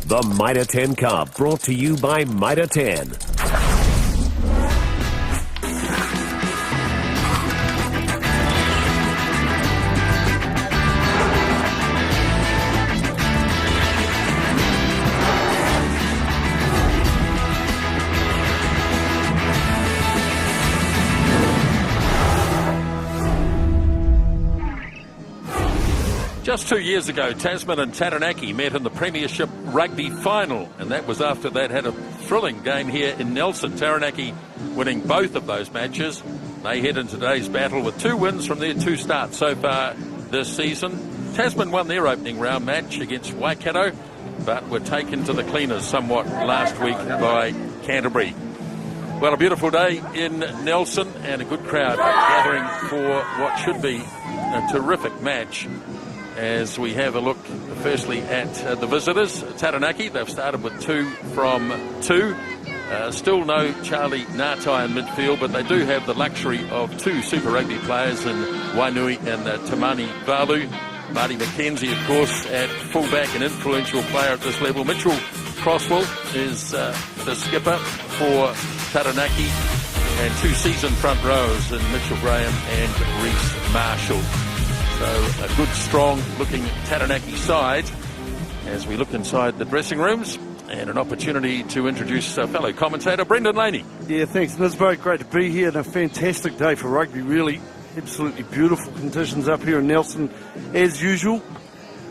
The Mitre 10 Cup, brought to you by Mitre 10. Just 2 years ago, Tasman and Taranaki met in the Premiership Rugby final, and that was after they'd had a thrilling game here in Nelson. Taranaki winning both of those matches. They head into today's battle with 2 wins from their 2 starts so far this season. Tasman won their opening round match against Waikato, but were taken to the cleaners somewhat last week by Canterbury. Well, a beautiful day in Nelson and a good crowd gathering for what should be a terrific match. As we have a look firstly at the visitors, Taranaki, they've started with 2 from 2. Still no Charlie Ngatai in midfield, but they do have the luxury of 2 Super Rugby players in Wainui and Tamani Valu. Marty McKenzie, of course, at fullback, an influential player at this level. Mitchell Crosswell is the skipper for Taranaki, and 2 seasoned front rowers in Mitchell Graham and Reece Marshall. So a good, strong-looking Taranaki side as we look inside the dressing rooms, and an opportunity to introduce our fellow commentator, Brendan Laney. Yeah, thanks, Nisbo. Great to be here, and a fantastic day for rugby, really. Absolutely beautiful conditions up here in Nelson, as usual.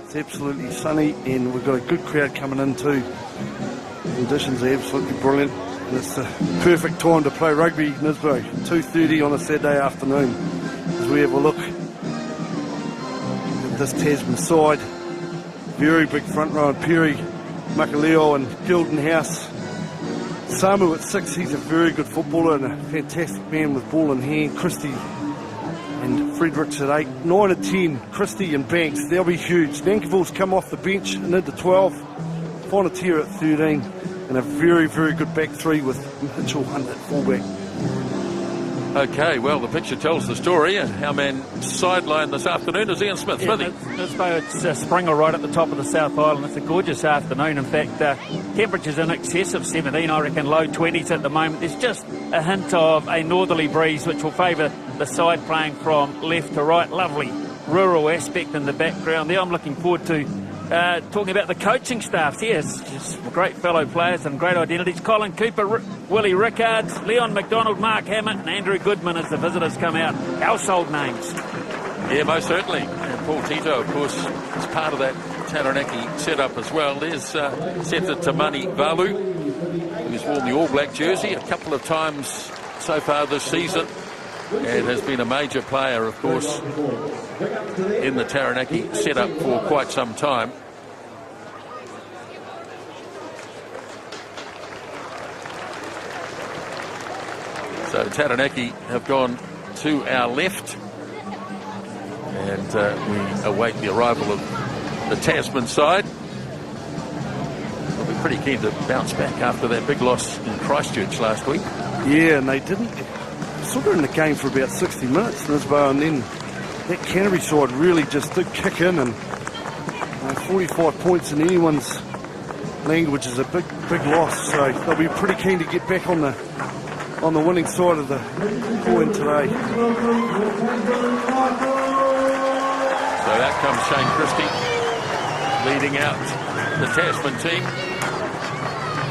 It's absolutely sunny, and we've got a good crowd coming in too. Conditions are absolutely brilliant, and it's the perfect time to play rugby, Nisbo. 2:30 on a Saturday afternoon as we have a look this Tasman side. Very big front row in Perry, Makaleo and Gilden House. Samu at 6, he's a very good footballer and a fantastic man with ball in hand. Christie and Fredericks at 8. 9 and 10, Christie and Banks, they'll be huge. Nankiville's come off the bench and into 12. Fonatia at 13, and a very, very good back 3 with Mitchell Hunt at fullback. Okay, well, the picture tells the story. Our man sideline this afternoon is Ian Smith. Yeah, it's Springer right at the top of the South Island. It's a gorgeous afternoon. In fact, temperatures in excess of 17, I reckon low 20s at the moment. There's just a hint of a northerly breeze which will favour the side playing from left to right. Lovely rural aspect in the background there. I'm looking forward to talking about the coaching staffs. Yes, just great fellow players and great identities. Colin Cooper, Willie Rickards, Leon McDonald, Mark Hammett and Andrew Goodman as the visitors come out. Household names. Yeah, most certainly. And Paul Tito, of course, is part of that Taranaki setup as well. There's centre Tamani Valu, who's worn the All Black jersey a couple of times so far this season, and has been a major player, of course, in the Taranaki setup for quite some time. So Taranaki have gone to our left, and we await the arrival of the Tasman side. We'll be pretty keen to bounce back after that big loss in Christchurch last week. Yeah, and they didn't. Sort of in the game for about 60 minutes, Nisbo, and then that Canterbury side really just did kick in, and 45 points in anyone's language is a big loss. So they'll be pretty keen to get back on the winning side of the coin today. So out comes Shane Christie, leading out the Tasman team,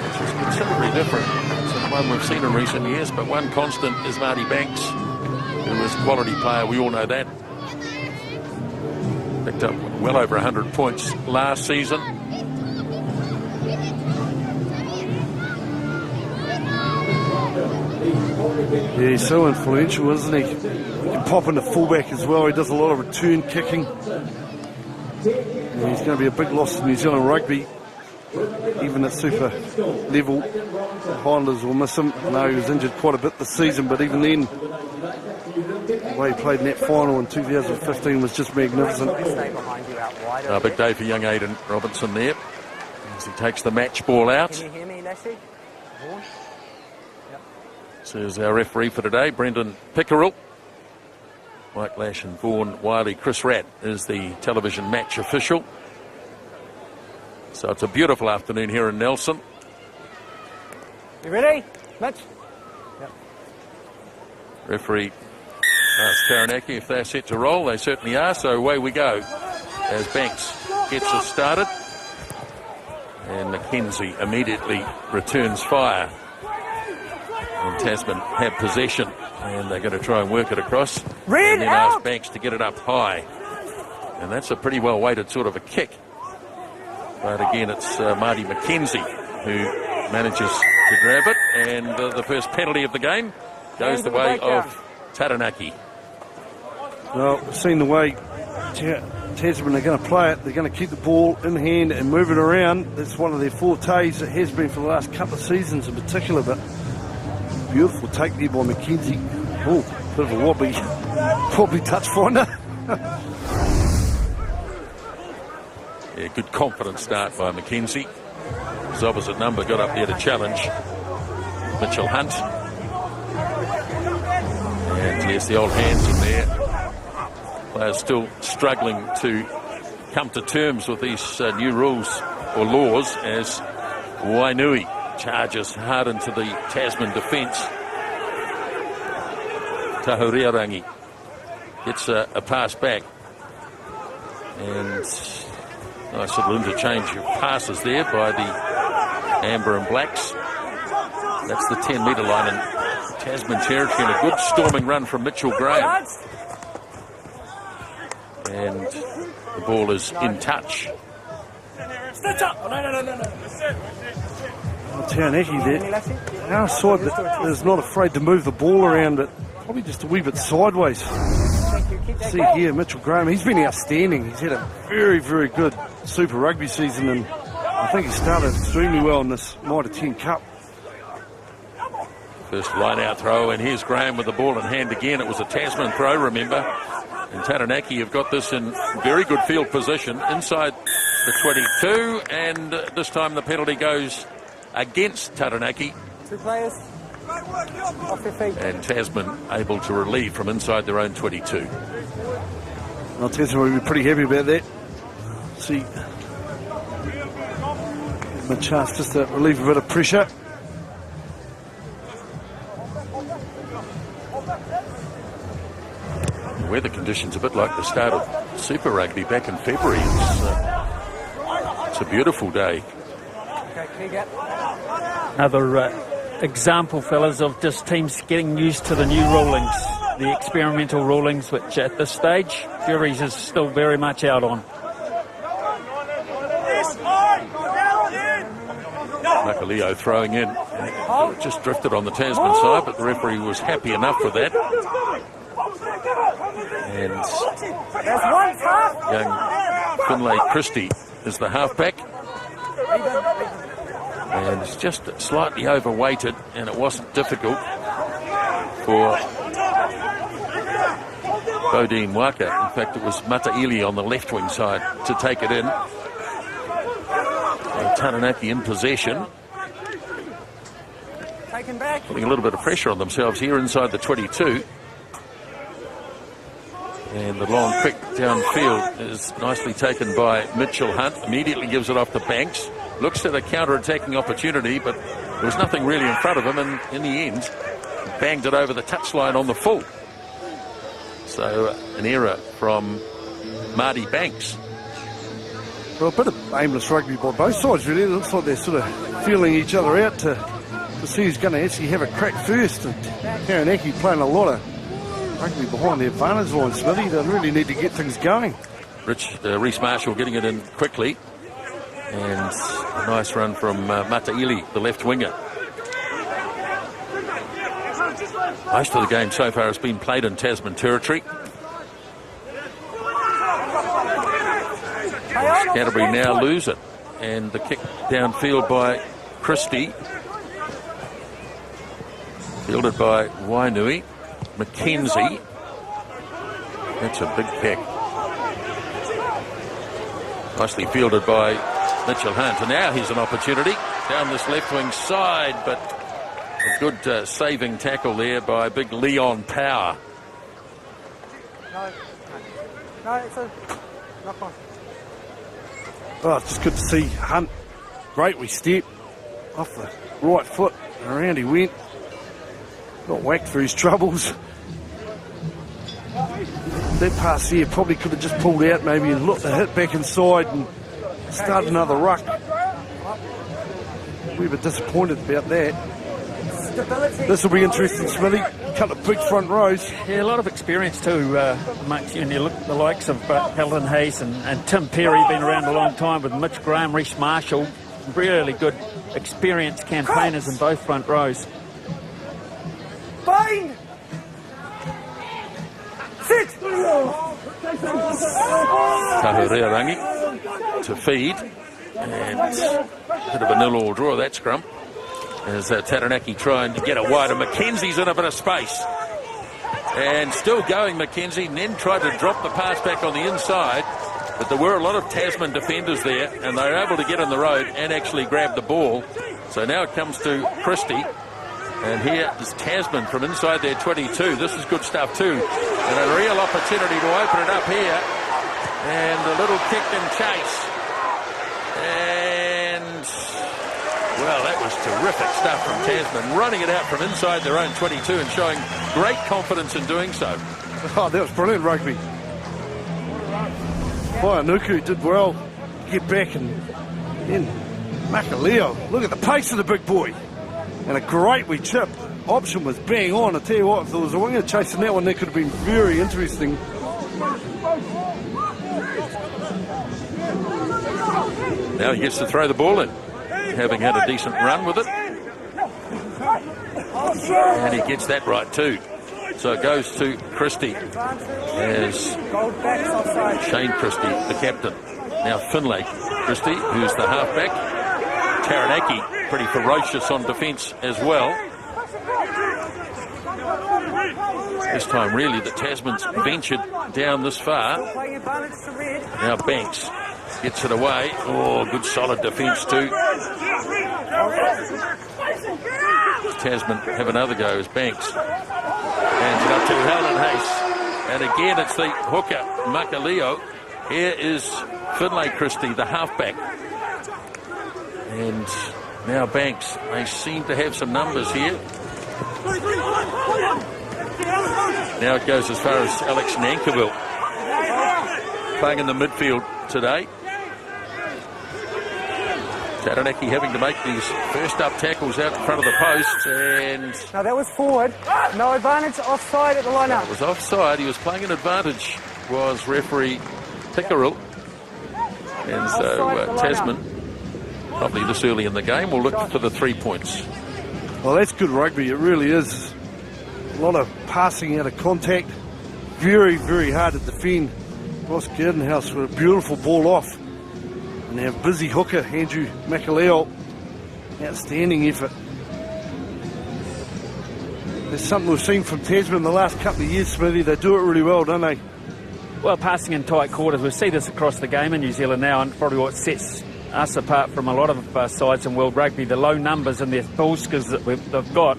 which is considerably different to the one we've seen in recent years. But one constant is Marty Banks, who is a quality player. We all know that. Picked up well over 100 points last season. Yeah, he's so influential, isn't he? He can pop into fullback as well. He does a lot of return kicking. And he's going to be a big loss to New Zealand rugby, even at super level. The Highlanders will miss him. I know he was injured quite a bit this season, but even then, the way he played in that final in 2015 was just magnificent. A big day for young Aidan Robinson there, as he takes the match ball out. Can you hear me, Lassie? Says our referee for today, Brendan Pickerel. Mike Lash and Vaughan Wiley. Chris Ratt is the television match official. So it's a beautiful afternoon here in Nelson. You ready, Mitch? Yep. Referee asks Taranaki if they're set to roll. They certainly are, so away we go as Banks gets us started. And Mackenzie immediately returns fire. And Tasman have possession, and they're going to try and work it across. And then ask Banks to get it up high. And that's a pretty well weighted sort of a kick. But again, it's Marty Mackenzie who manages to grab it. And the first penalty of the game goes the way of Taranaki. Well, we've seen the way Tasman are going to play it. They're going to keep the ball in hand and move it around. That's one of their fortes. It has been for the last couple of seasons in particular. But beautiful take there by Mackenzie. Oh, bit of a wobbly touch finder. Yeah, good confident start by Mackenzie. His opposite number got up there to challenge Mitchell Hunt. And yes, the old hands in there. Players still struggling to come to terms with these new rules or laws as Wainui charges hard into the Tasman defence. Tahuriarangi gets a pass back. And nice little interchange of passes there by the Amber and Blacks. That's the 10-metre line in Tasman territory, and a good storming run from Mitchell Graham. And the ball is in touch. Taranaki there. Our side that is not afraid to move the ball around, but probably just a wee bit sideways. See here, Mitchell Graham, he's been outstanding. He's had a very, very good Super Rugby season, and I think he started extremely well in this Mitre 10 Cup. First line-out throw, and here's Graham with the ball in hand again. It was a Tasman throw, remember. And Taranaki have got this in very good field position inside the 22, and this time the penalty goes against Taranaki. 2 players. Off your feet. And Tasman able to relieve from inside their own 22. Well, Tasman will be pretty happy about that. See, a chance just to relieve a bit of pressure. Weather conditions a bit like the start of Super Rugby back in February. It's a beautiful day. Another example, fellas, of just teams getting used to the new rulings, the experimental rulings, which at this stage, juries is still very much out on. Makaleo throwing in. It just drifted on the Tasman side, but the referee was happy enough with that. And young Finlay Christie is the halfback. And it's just slightly overweighted, and it wasn't difficult for Bodine Waka. In fact, it was Mataili on the left wing side to take it in. And Taranaki in possession. Putting a little bit of pressure on themselves here inside the 22. And the long quick downfield is nicely taken by Mitchell Hunt. Immediately gives it off to Banks. Looks at a counter-attacking opportunity, but there was nothing really in front of him, and in the end, banged it over the touchline on the full. So an error from Marty Banks. Well, a bit of aimless rugby by both sides, really. It looks like they're sort of feeling each other out to see who's going to actually have a crack first. And Taranaki playing a lot of rugby behind the advantage line, Smithy. They really need to get things going. Reece Marshall getting it in quickly. And a nice run from Mataili, the left winger. Most of the game so far has been played in Tasman territory. Canterbury now lose it. And the kick downfield by Christie. Fielded by Wainui. Mackenzie. That's a big kick. Nicely fielded by Mitchell Hunt. And now here's an opportunity down this left wing side, but a good saving tackle there by big Leon Power. No, it's a knock on. Oh, it's just good to see Hunt. Great we step off the right foot and around he went. Got whacked for his troubles. That pass here probably could have just pulled out maybe and looked to hit back inside and start another ruck. We were disappointed about that. This will be interesting, Smithy. Couple of big front rows. Yeah, a lot of experience too, amongst you look at the likes of Helen Hayes and Tim Perry, been around a long time with Mitch Graham, Reece Marshall. Really good experienced campaigners in both front rows. Bind! Sit! Tahurearangi to feed, and a bit of a 0-0 draw that scrum as Taranaki trying to get a wider. Mackenzie's in a bit of space and still going, Mackenzie, and then tried to drop the pass back on the inside, but there were a lot of Tasman defenders there and they were able to get in the road and actually grab the ball. So now it comes to Christie, and here is Tasman from inside their 22. This is good stuff too, and a real opportunity to open it up here, and a little kick and chase, and well, that was terrific stuff from Tasman, running it out from inside their own 22 and showing great confidence in doing so. Oh, that was brilliant rugby. Waianuku did well to get back, and then Makaleo, look at the pace of the big boy. And a great wee chip. Option was bang on. I tell you what, if there was a winger chasing that one, that could have been very interesting. Now he gets to throw the ball in, having had a decent run with it. And he gets that right too. So it goes to Christie as Shane Christie, the captain. Now Finlay Christie, who's the halfback. Taranaki pretty ferocious on defence as well. This time really the Tasman's ventured down this far. Now Banks gets it away. Oh, good solid defence too. Tasman have another go as Banks hands it up to Helen Hayes. And again it's the hooker, Makaleo. Here is Finlay Christie, the halfback. And now Banks, they seem to have some numbers here. Now it goes as far as Alex Nankiville playing in the midfield today. Taranaki having to make these first up tackles out in front of the post, and No, that was forward. No advantage, offside at the line-up. it was offside. He was playing an advantage, was referee Pickerel. And so Tasman, probably this early in the game, will look for the 3 points. Well, that's good rugby. It really is. A lot of passing out of contact. Very, very hard to defend. Ross Gardenhouse with a beautiful ball off. And our busy hooker, Andrew Makaleo. Outstanding effort. There's something we've seen from Tasman in the last couple of years, Smithy. They do it really well, don't they? Well, passing in tight quarters, we see this across the game in New Zealand now, and probably what sets us apart from a lot of sides in world rugby, the low numbers and their ball skills that they've got.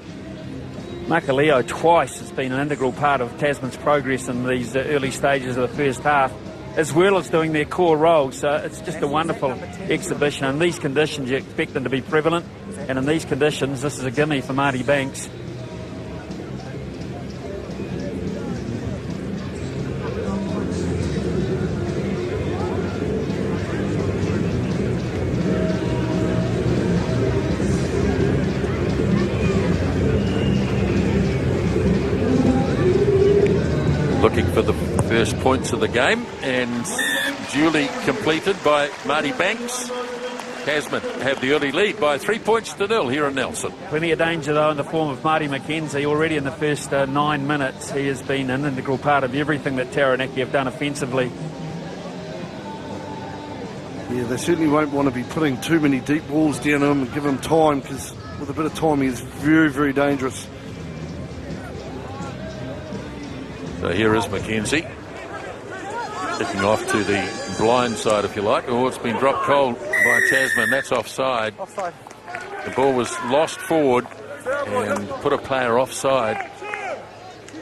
Makaleo twice has been an integral part of Tasman's progress in these early stages of the first half, as well as doing their core role. So it's just a wonderful exhibition. In these conditions, you expect them to be prevalent, and in these conditions, this is a gimme for Marty Banks. Looking for the first points of the game, and duly completed by Marty Banks. Tasman have the early lead by 3-0 here in Nelson. Plenty of danger though in the form of Marty Mackenzie. Already in the first 9 minutes, he has been an integral part of everything that Taranaki have done offensively. Yeah, they certainly won't want to be putting too many deep balls down him and give him time, because with a bit of time he is very, very dangerous. So here is Mackenzie kicking off to the blind side, if you like. Oh, it's been dropped cold by Tasman. That's offside. Offside. The ball was lost forward and put a player offside.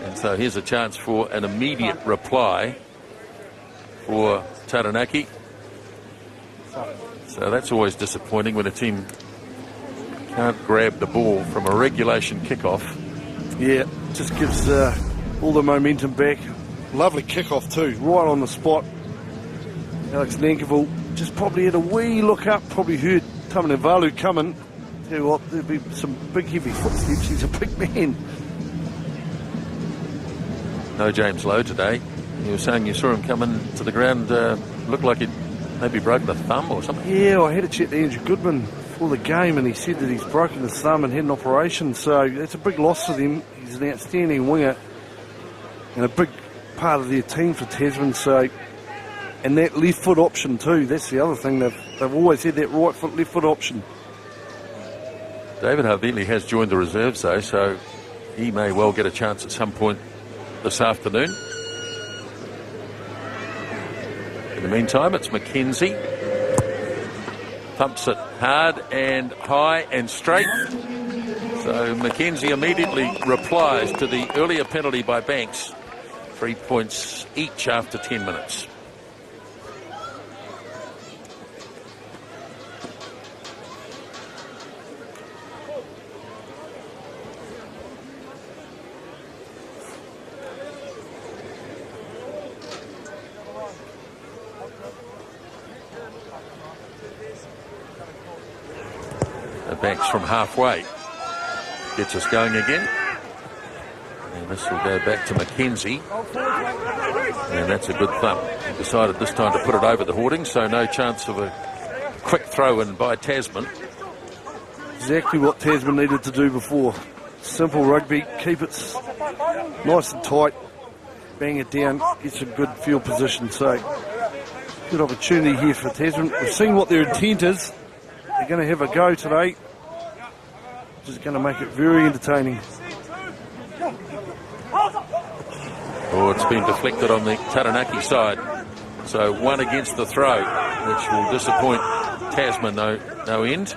And so here's a chance for an immediate reply for Taranaki. So that's always disappointing when a team can't grab the ball from a regulation kickoff. Yeah, just gives all the momentum back. Lovely kickoff too, right on the spot. Alex Nankerville just probably had a wee look up, probably heard Tamanavalu coming. Tell you what, there'll be some big heavy footsteps. He's a big man. No James Lowe today. You were saying you saw him come into the ground, looked like he'd maybe broken a thumb or something. Yeah, I had a chat to Andrew Goodman before the game, and he said that he's broken his thumb and had an operation, so that's a big loss for them. He's an outstanding winger and a big part of their team for Tasman. So, and that left foot option too, that's the other thing. They've always had that right foot, left foot option. David Havili has joined the reserves though, so he may well get a chance at some point this afternoon. In the meantime, it's McKenzie. Thumps it hard and high and straight. So McKenzie immediately replies to the earlier penalty by Banks. 3 points each after 10 minutes. Banks from halfway gets us going again, and this will go back to McKenzie, and that's a good thump. He decided this time to put it over the hoarding, so no chance of a quick throw in by Tasman. Exactly what Tasman needed to do before. Simple rugby, keep it nice and tight, bang it down, get some good field position. So good opportunity here for Tasman. We've seen what their intent is. They're going to have a go today, which is going to make it very entertaining. Oh, it's been deflected on the Taranaki side. So one against the throw, which will disappoint Tasman no end.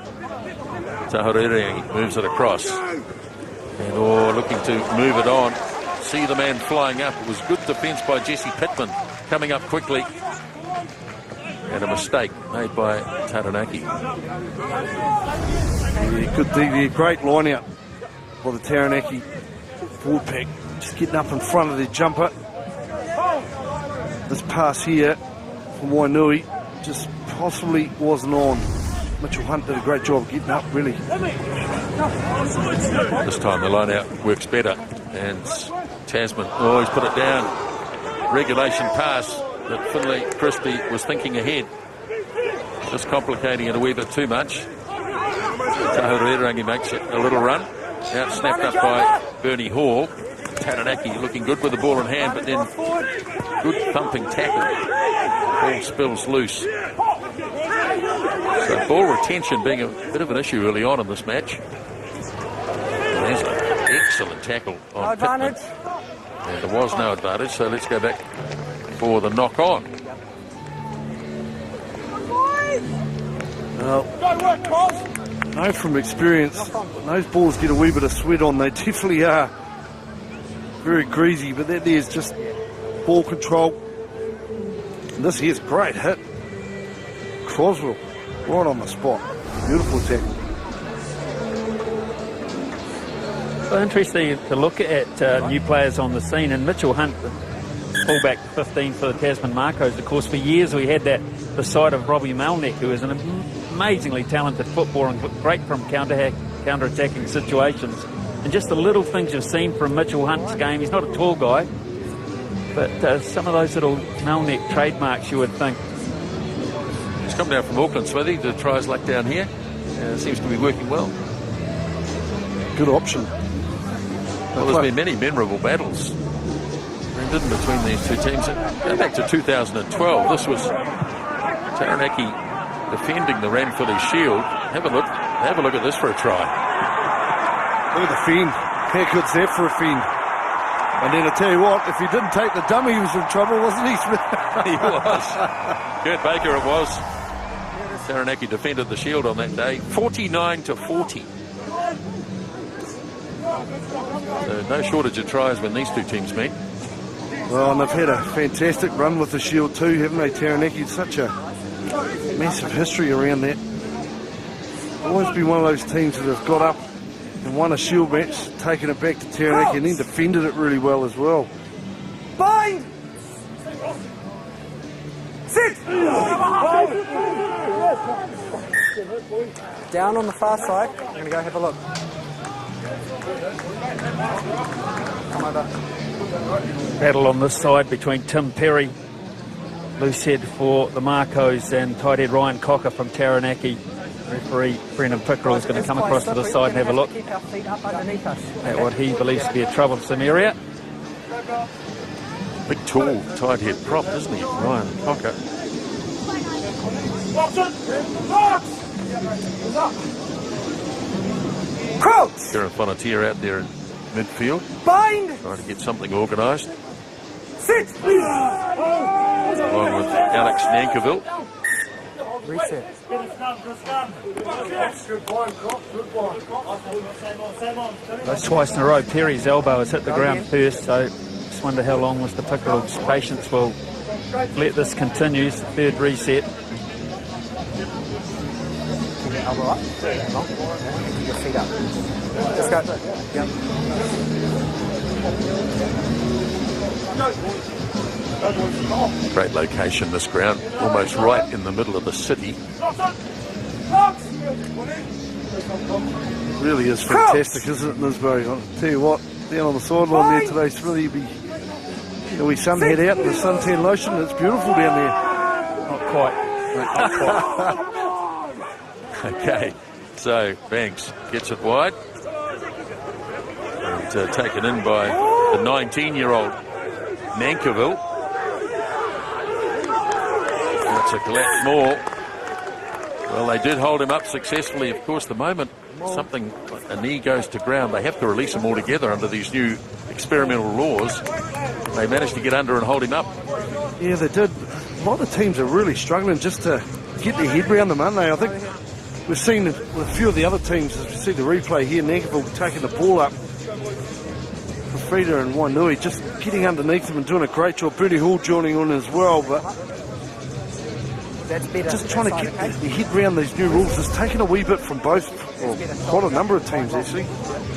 Tahorere moves it across. And looking to move it on. See the man flying up. It was good defence by Jesse Pittman coming up quickly. And a mistake made by Taranaki. Yeah, good D there. Great line out by the Taranaki forward pack. Just getting up in front of their jumper. This pass here from Wainui just possibly wasn't on. Mitchell Hunt did a great job of getting up, really. This time the line out works better. And Tasman, he's put it down. Regulation pass. But Finlay Christie was thinking ahead. Just complicating it a wee bit too much. Tahorere makes it a little run. Out snapped up by Bernie Hall. Taranaki looking good with the ball in hand, but then good thumping tackle. Ball spills loose. So ball retention being a bit of an issue early on in this match. And there's an excellent tackle on Pittman. And there was no advantage, so let's go back for the knock on. No, from experience, those balls get a wee bit of sweat on. They definitely are very greasy, but that there's just ball control. And this here's a great hit. Croswell, right on the spot. Beautiful tackle. Well, interesting to look at new players on the scene, and Mitchell Hunt, fullback 15 for the Tasman Marcos. Of course, for years we had the side of Robbie Melnick, who is an amazingly talented footballer and great from counter-attacking situations. And just the little things you've seen from Mitchell Hunt's game. He's not a tall guy, but some of those little Melnick trademarks you would think. He's come down from Auckland, Smithy, to try his luck down here. Seems to be working well. Good option. Well, there's been many memorable battles between these two teams. Go back to 2012. This was Taranaki defending the Ranfurly Shield. Have a look at this for a try. Look at the fiend. How good's that for a fiend? And then I tell you what, if he didn't take the dummy, he was in trouble, wasn't he, Smith? He was. Kurt Baker it was. Taranaki defended the Shield on that day, 49-40. So no shortage of tries when these two teams meet. Well, and they've had a fantastic run with the Shield too, haven't they, Taranaki? Such a massive history around that. Always been one of those teams that have got up and won a shield match, taken it back to Taranaki and then defended it really well as well. Bind! Sit! Down on the far side. I'm going to go have a look. Come over. Battle on this side between Tim Perry, loose head for the Marcos, and tight head Ryan Cocker from Taranaki. Referee Brendan Pickerel is going to come across to the side and have a look Keep our feet up underneath us. at what he believes to be a troublesome area. Big, tall, tight head prop, isn't he, Ryan Cocker? Crouch! Kieran Fonatier out there in midfield, Bind! trying to get something organised, Sit! along with Alex Nankerville. Reset. That's twice in a row. Perry's elbow has hit the ground first, so just wonder how long Mr. Pickerel's patience will let this continue. It's the third reset. Elbow up. Keep your feet up. Let's go. Yep. Great location, this ground, almost right in the middle of the city. Really is fantastic, isn't it, Lisbury? I'll tell you what, down on the sideline there today, it's really we sunhead out in the suntan lotion. It's beautiful down there. Not quite. Okay, so Banks gets it wide and taken in by the 19-year-old Nankerville. That's a Glatt more. Well, they did hold him up successfully. Of course, the moment a knee goes to ground, they have to release him altogether under these new experimental laws. They managed to get under and hold him up. Yeah, they did. A lot of teams are really struggling just to get their head around them, aren't they? I think we've seen with a few of the other teams, as we see the replay here, Nankerville taking the ball up. Frida and Wainui just getting underneath them and doing a great job. Bernie Hall joining on as well, but That's better. just trying to get their head around these new rules. It's taken a wee bit from both, well, quite a number of teams actually.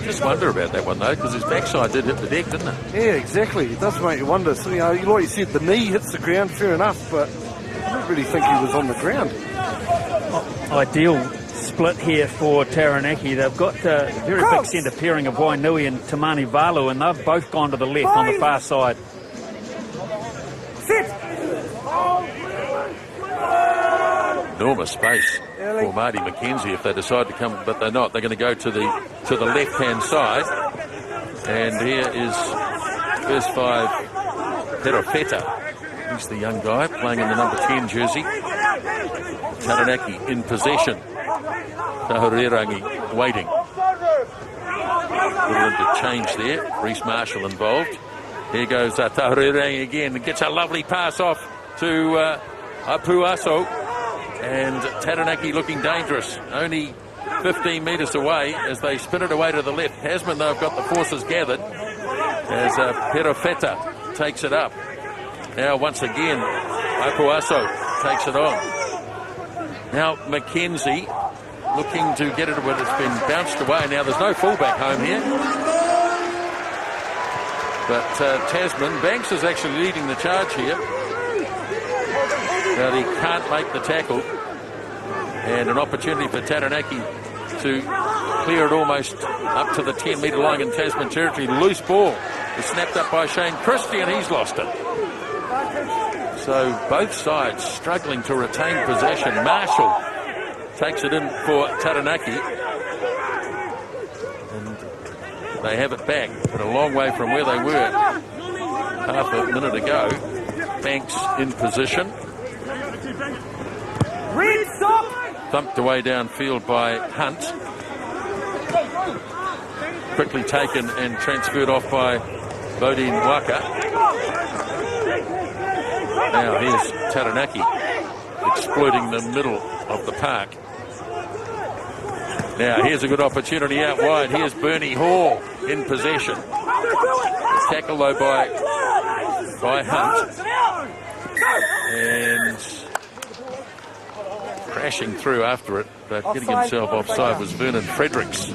Just wonder about that one though, because his backside did hit the deck, didn't it? Yeah, exactly. It does make you wonder. So, like you said, the knee hits the ground, fair enough, but I don't really think he was on the ground. Ideal split here for Taranaki. They've got a very big centre pairing of Wainui and Tamani Valu, and they've both gone to the left on the far side. Sit! Enormous space for Marty McKenzie if they decide to come, but they're not. They're going to go to the left-hand side, and here is first 5 Perofeta. He's the young guy playing in the number 10 jersey. Taranaki in possession. Tahurerangi waiting. Little interchange there. Reece Marshall involved. Here goes Tahurerangi again. Gets a lovely pass off to Apuaso. And Taranaki looking dangerous. Only 15 metres away as they spin it away to the left. Tasman, though, have got the forces gathered as Perofeta takes it up. Now, once again, Apuaso takes it on. Now, McKenzie looking to get it, but it's been bounced away. Now, there's no fullback home here. But Tasman, Banks is actually leading the charge here. But he can't make the tackle. And an opportunity for Taranaki to clear it almost up to the 10-metre line in Tasman territory. Loose ball is snapped up by Shane Christie, and he's lost it. So both sides struggling to retain possession. Marshall takes it in for Taranaki. And they have it back, but a long way from where they were half a minute ago. Banks in position. Thumped away downfield by Hunt. Quickly taken and transferred off by Bodine Waka. Now here's Taranaki exploiting the middle of the park. Now here's a good opportunity out wide. Here's Bernie Hall in possession. Tackle though by Hunt. And crashing through after it, but getting himself offside was Vernon Fredericks.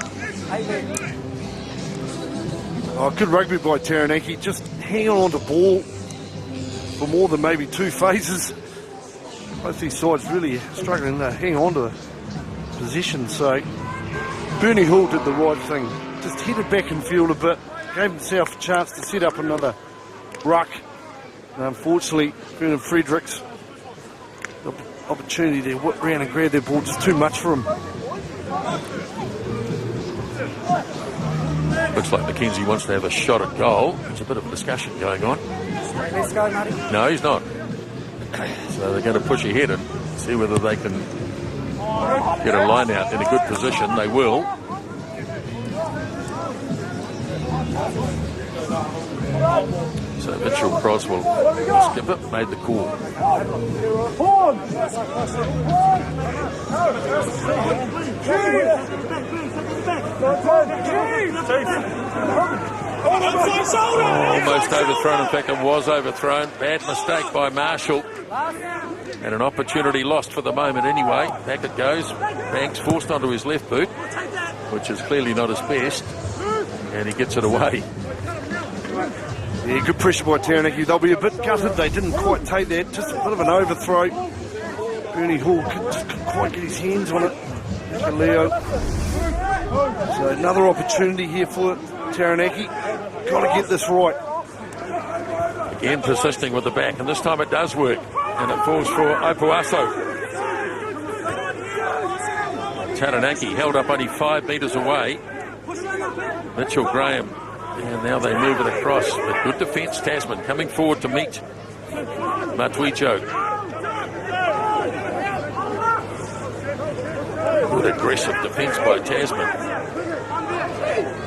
Oh, good rugby by Taranaki, just hanging on to ball for more than maybe 2 phases. Both these sides really struggling to hang on to position, so Bernie Hall did the right thing. Just headed back in field a bit, gave himself a chance to set up another ruck. And unfortunately, Vernon Fredericks, the opportunity to whip round and grab their ball, just too much for him. Looks like Mackenzie wants to have a shot at goal. There's a bit of a discussion going on. Let's go, Marty. No, he's not. So they're going to push ahead and see whether they can get a line out in a good position. They will. So Mitchell Croswell, the skipper, made the call. Almost overthrown. In fact, it was overthrown. Bad mistake by Marshall. And an opportunity lost for the moment anyway. Back it goes. Banks forced onto his left boot, which is clearly not his best. And he gets it away. Yeah, good pressure by Taranaki. They'll be a bit gutted. They didn't quite take that. Just a bit of an overthrow. Bernie Hall couldn't quite get his hands on it. Leo. So another opportunity here for Taranaki. Got to get this right. Again persisting with the back, and this time it does work. And it falls for Opuaso. Taranaki held up only 5 metres away. Mitchell Graham. And now they move it across. But good defence, Tasman coming forward to meet Matuicho. Good aggressive defence by Tasman.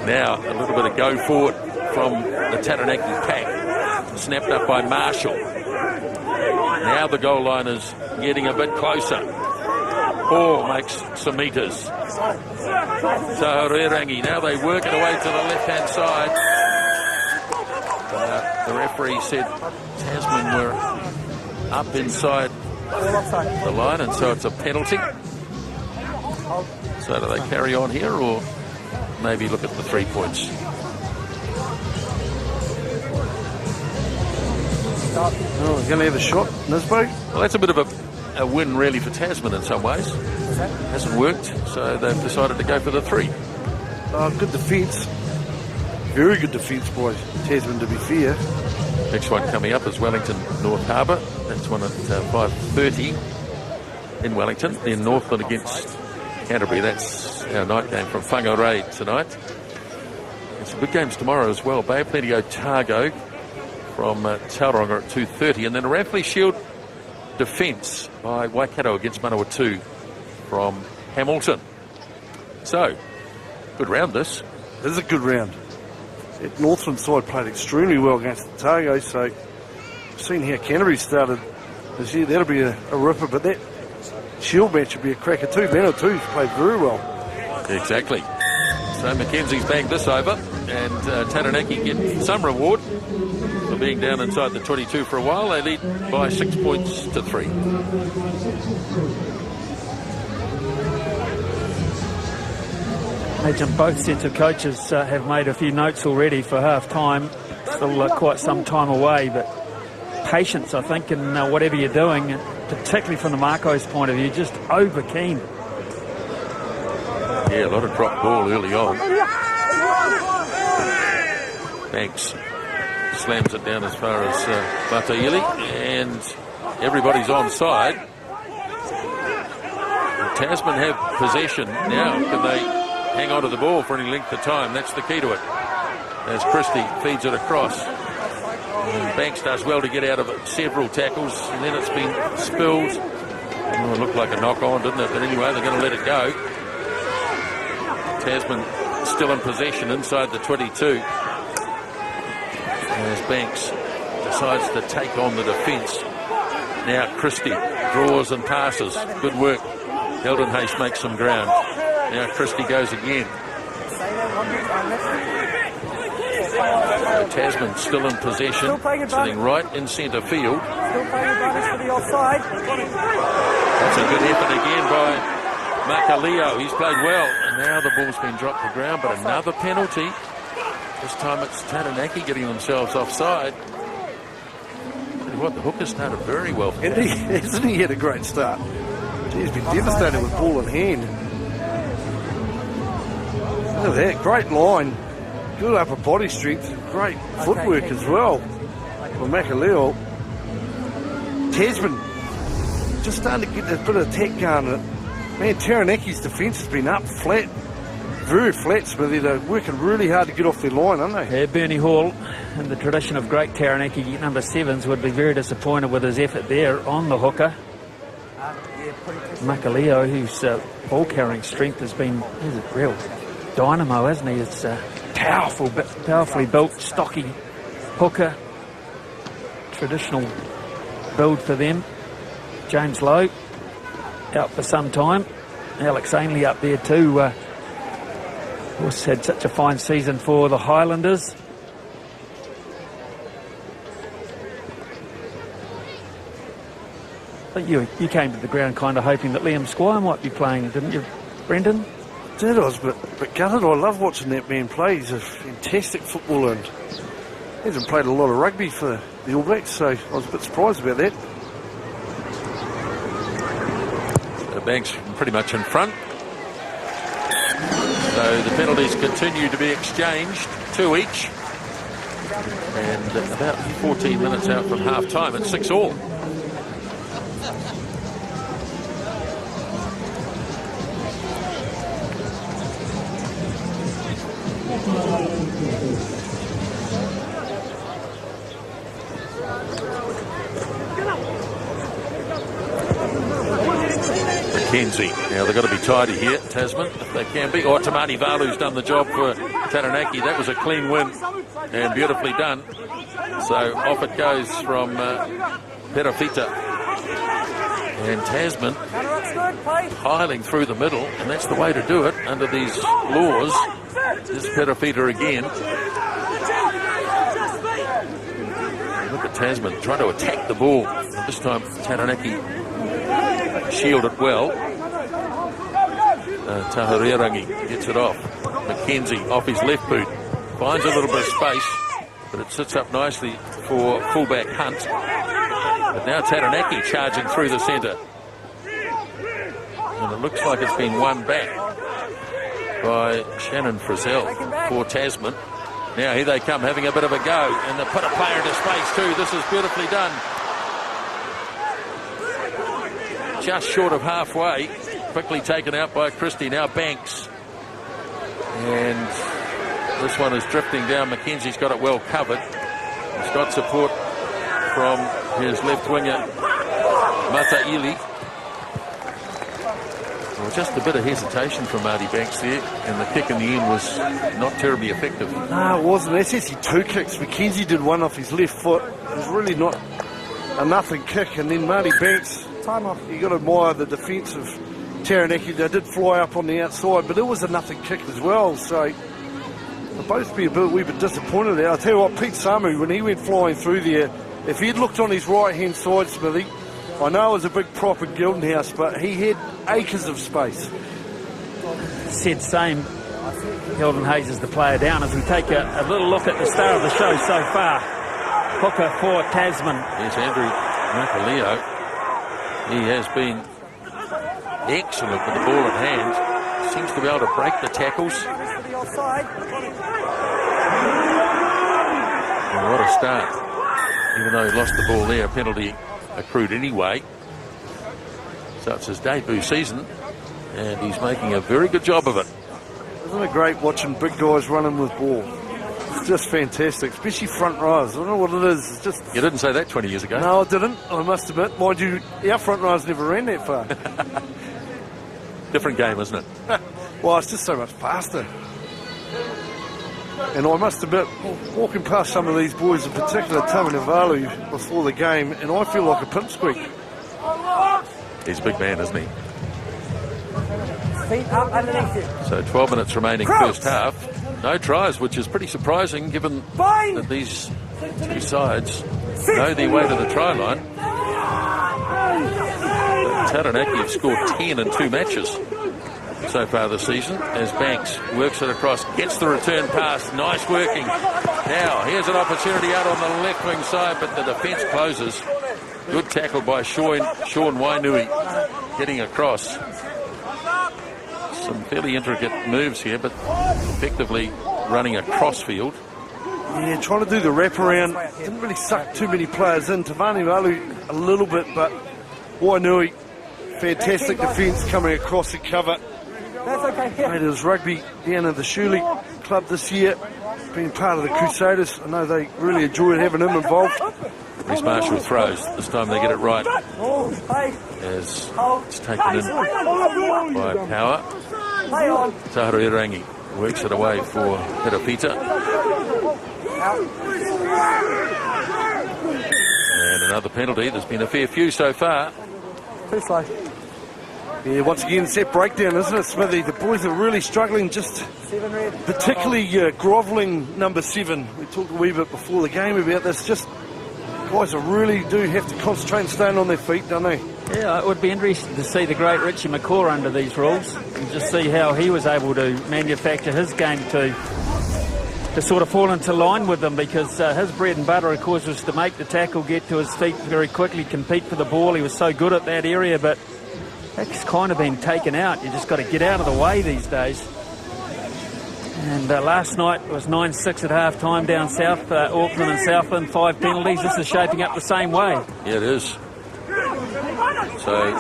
Now a little bit of go forward from the Taranaki pack. Snapped up by Marshall. Now the goal line is getting a bit closer. Paul makes some metres. Tahurerangi, now they work it away to the left-hand side. The referee said Tasman were up inside the line, and so it's a penalty. So do they carry on here, or maybe look at the 3 points? Oh, he's going to have a shot, Nisbo. Well, that's a bit of a win, really, for Tasman in some ways. Hasn't worked, so they've decided to go for the 3. Good defence. Very good defence by Tasman, to be fair. Next one coming up is Wellington North Harbour. That's one at 5:30 in Wellington. Then Northland against Canterbury. That's our night game from Whangarei tonight. And some good games tomorrow as well. Bay of Plenty Otago from Tauranga at 2:30. And then a Rampley Shield defence by Waikato against Manawatu from Hamilton. So, good round this. This is a good round. That Northland side played extremely well against Otago, so we've seen how Canterbury started this year. That'll be a ripper, but that Shield match will be a cracker too. Manawatu's played very well. Exactly. So Mackenzie's banged this over, and Taranaki get some reward for being down inside the 22 for a while. They lead by 6 points to 3. Imagine both sets of coaches have made a few notes already for half-time. Still quite some time away, but patience, I think, in whatever you're doing, particularly from the Marco's point of view, just over keen. Yeah, a lot of drop ball early on. Banks slams it down as far as Bataili, and everybody's onside. Tasman have possession now. Can they hang on to the ball for any length of time? That's the key to it. As Christie feeds it across. And Banks does well to get out of it. Several tackles, and then it's been spilled. Oh, it looked like a knock-on, didn't it? But anyway, they're going to let it go. Tasman still in possession inside the 22. As Banks decides to take on the defence. Now Christie draws and passes. Good work. Eldon Hayes makes some ground. Now Christie goes again. So Tasman still in possession, sitting right in centre field. Still paying bonus for the offside. That's a good effort again by Makaleo. He's played well. And now the ball's been dropped to the ground, but another penalty. This time it's Taranaki getting themselves offside. What, the hooker started very well. Hasn't he had a great start? He's been devastated with ball in hand. Look at that, great line. Good upper body strength, great footwork as well. For Makaleo. Tasman just starting to get a bit of attack going. Man, Taranaki's defence has been up flat. Very flat, Smithy. They're working really hard to get off their line, aren't they? Yeah, Bernie Hall, in the tradition of great Taranaki number 7s, would be very disappointed with his effort there on the hooker. Makaleo, whose ball carrying strength has been, he's a real dynamo, hasn't he? It's powerfully built, stocky hooker. Traditional build for them. James Lowe out for some time. Alex Ainley up there too. Course, had such a fine season for the Highlanders. But you came to the ground kind of hoping that Liam Squire might be playing, didn't you, Brendan? Did I was but gutted. I love watching that man play. He's a fantastic footballer and he hasn't played a lot of rugby for the All Blacks, so I was a bit surprised about that. The Banks pretty much in front. So the penalties continue to be exchanged, 2 each. And about 14 minutes out from half-time, it's 6-all. Mackenzie. Now they've got to be tidy here, Tasman, if they can be. Oh, Tamani Valu's done the job for Taranaki. That was a clean win and beautifully done. So off it goes from Perafita. And Tasman piling through the middle, and that's the way to do it under these laws. This Perafita again. Look at Tasman trying to attack the ball. This time Taranaki shielded well. Taharirangi gets it off. Mackenzie off his left boot. Finds a little bit of space, but it sits up nicely for fullback Hunt. But now Taranaki charging through the centre. And it looks like it's been won back by Shannon Frizzell for Tasman. Now here they come, having a bit of a go, and they put a player into space too. This is beautifully done. Just short of halfway, quickly taken out by Christie. Now Banks, and this one is drifting down. Mackenzie's got it well covered. He's got support from his left winger Mataili. Well, just a bit of hesitation from Marty Banks there, and the kick in the end was not terribly effective. No, it wasn't. That's actually 2 kicks. Mackenzie did one off his left foot. It was really not a nothing kick, and then Marty Banks, you got to admire the defence of Taranaki. They did fly up on the outside, but it was a nothing kick as well, so they'll both be a wee bit disappointed there. I'll tell you what, Pete Samu, when he went flying through there, if he'd looked on his right hand side, Smithy, I know it was a big prop in Gilden House, but he had acres of space. Said same. Hilton Hayes is the player down as we take a little look at the star of the show so far. Hooker for Tasman. Yes, Andrew Makaleo. He has been excellent with the ball in hand. Seems to be able to break the tackles. And what a start. Even though he lost the ball there, a penalty accrued anyway. So it's his debut season, and he's making a very good job of it. Isn't it great watching big guys running with ball? It's just fantastic, especially front rows. I don't know what it is. It's just... You didn't say that 20 years ago. No, I didn't. I must admit. Mind you, our front rows never ran that far. Different game, isn't it? Well, it's just so much faster. And I must admit, walking past some of these boys, in particular Tamanavalu, before the game, and I feel like a pipsqueak. He's a big man, isn't he? Feet up underneath you. So 12 minutes remaining first half. No tries, which is pretty surprising given that these two sides know their way to the try line. Taranaki have scored 10 in 2 matches so far this season as Banks works it across, gets the return pass. Nice working. Now, here's an opportunity out on the left wing side, but the defence closes. Good tackle by Sean Wainui getting across. Some fairly intricate moves here, but effectively running across field. Yeah, trying to do the wraparound. Didn't really suck too many players in. Tavani Malu a little bit, but Wainui, fantastic defence coming across the cover. That's okay. Played his rugby down at the Shirley Club this year, being part of the Crusaders. I know they really enjoyed having him involved. Reece Marshall throws. This time they get it right. As it's taken in by Power. Taranaki works it away for Perapita. And another penalty. There's been a fair few so far. Too slow. Yeah, once again, it's that breakdown, isn't it, Smithy? The boys are really struggling, just particularly grovelling number 7. We talked a wee bit before the game about this. Just guys really do have to concentrate and stay on their feet, don't they? Yeah, it would be interesting to see the great Richie McCaw under these rules and just see how he was able to manufacture his game to sort of fall into line with them, because his bread and butter, of course, was to make the tackle, get to his feet very quickly, compete for the ball. He was so good at that area, but that's kind of been taken out. You just got to get out of the way these days. And last night it was 9-6 at half-time down south, Auckland and Southland, 5 penalties. This is shaping up the same way. Yeah, it is. So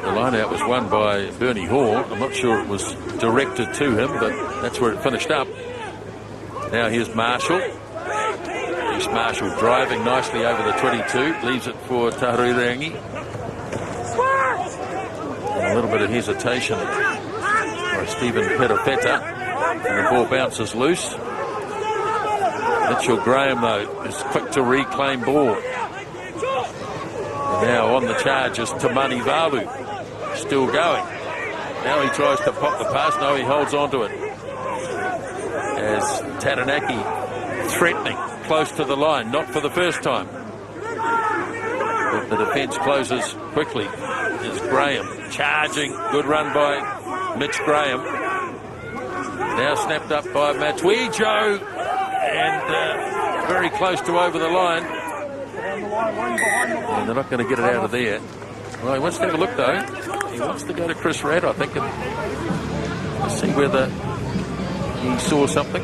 the line-out was won by Bernie Hall. I'm not sure it was directed to him, but that's where it finished up. Now here's Marshall. Reece Marshall driving nicely over the 22, leaves it for Taranaki. A little bit of hesitation by Stephen Perapeta, and the ball bounces loose. Mitchell Graham, though, is quick to reclaim ball. And now on the charge is Tamani Valu, still going. Now he tries to pop the pass. No, he holds on to it. As Taranaki threatening close to the line, not for the first time. But the defence closes quickly. Is Graham charging. Good run by Mitch Graham. Now snapped up by Matuijo. And very close to over the line. And they're not going to get it out of there. Well, he wants to have a look, though. He wants to go to Chris Radd, I think, and see whether he saw something.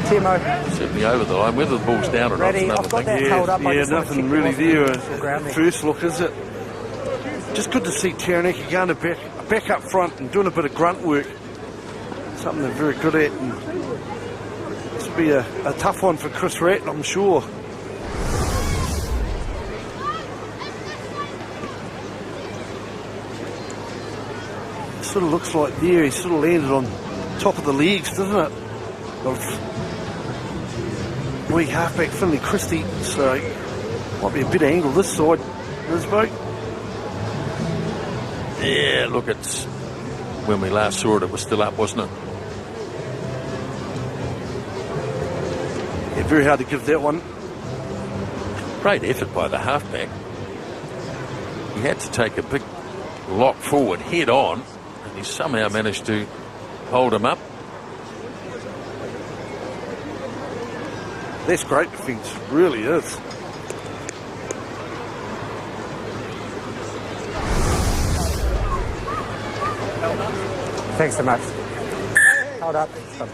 Timo. Certainly over the line. Whether the ball's down or not is another thing. Yeah, nothing really there at first look, is it? Just good to see Taranaki going back up front and doing a bit of grunt work. Something they're very good at. And this will be a tough one for Chris Ratt, I'm sure. Sort of looks like there he sort of landed on top of the legs, doesn't it? Of weak halfback Finley Christie, so might be a bit of angle this side, this boat. Yeah, look, it's when we last saw it was still up, wasn't it? Yeah, very hard to give that one. Great effort by the halfback. He had to take a big lock forward head on, and he somehow managed to hold him up. That's great defence, really is. Thanks so much. Hold up. So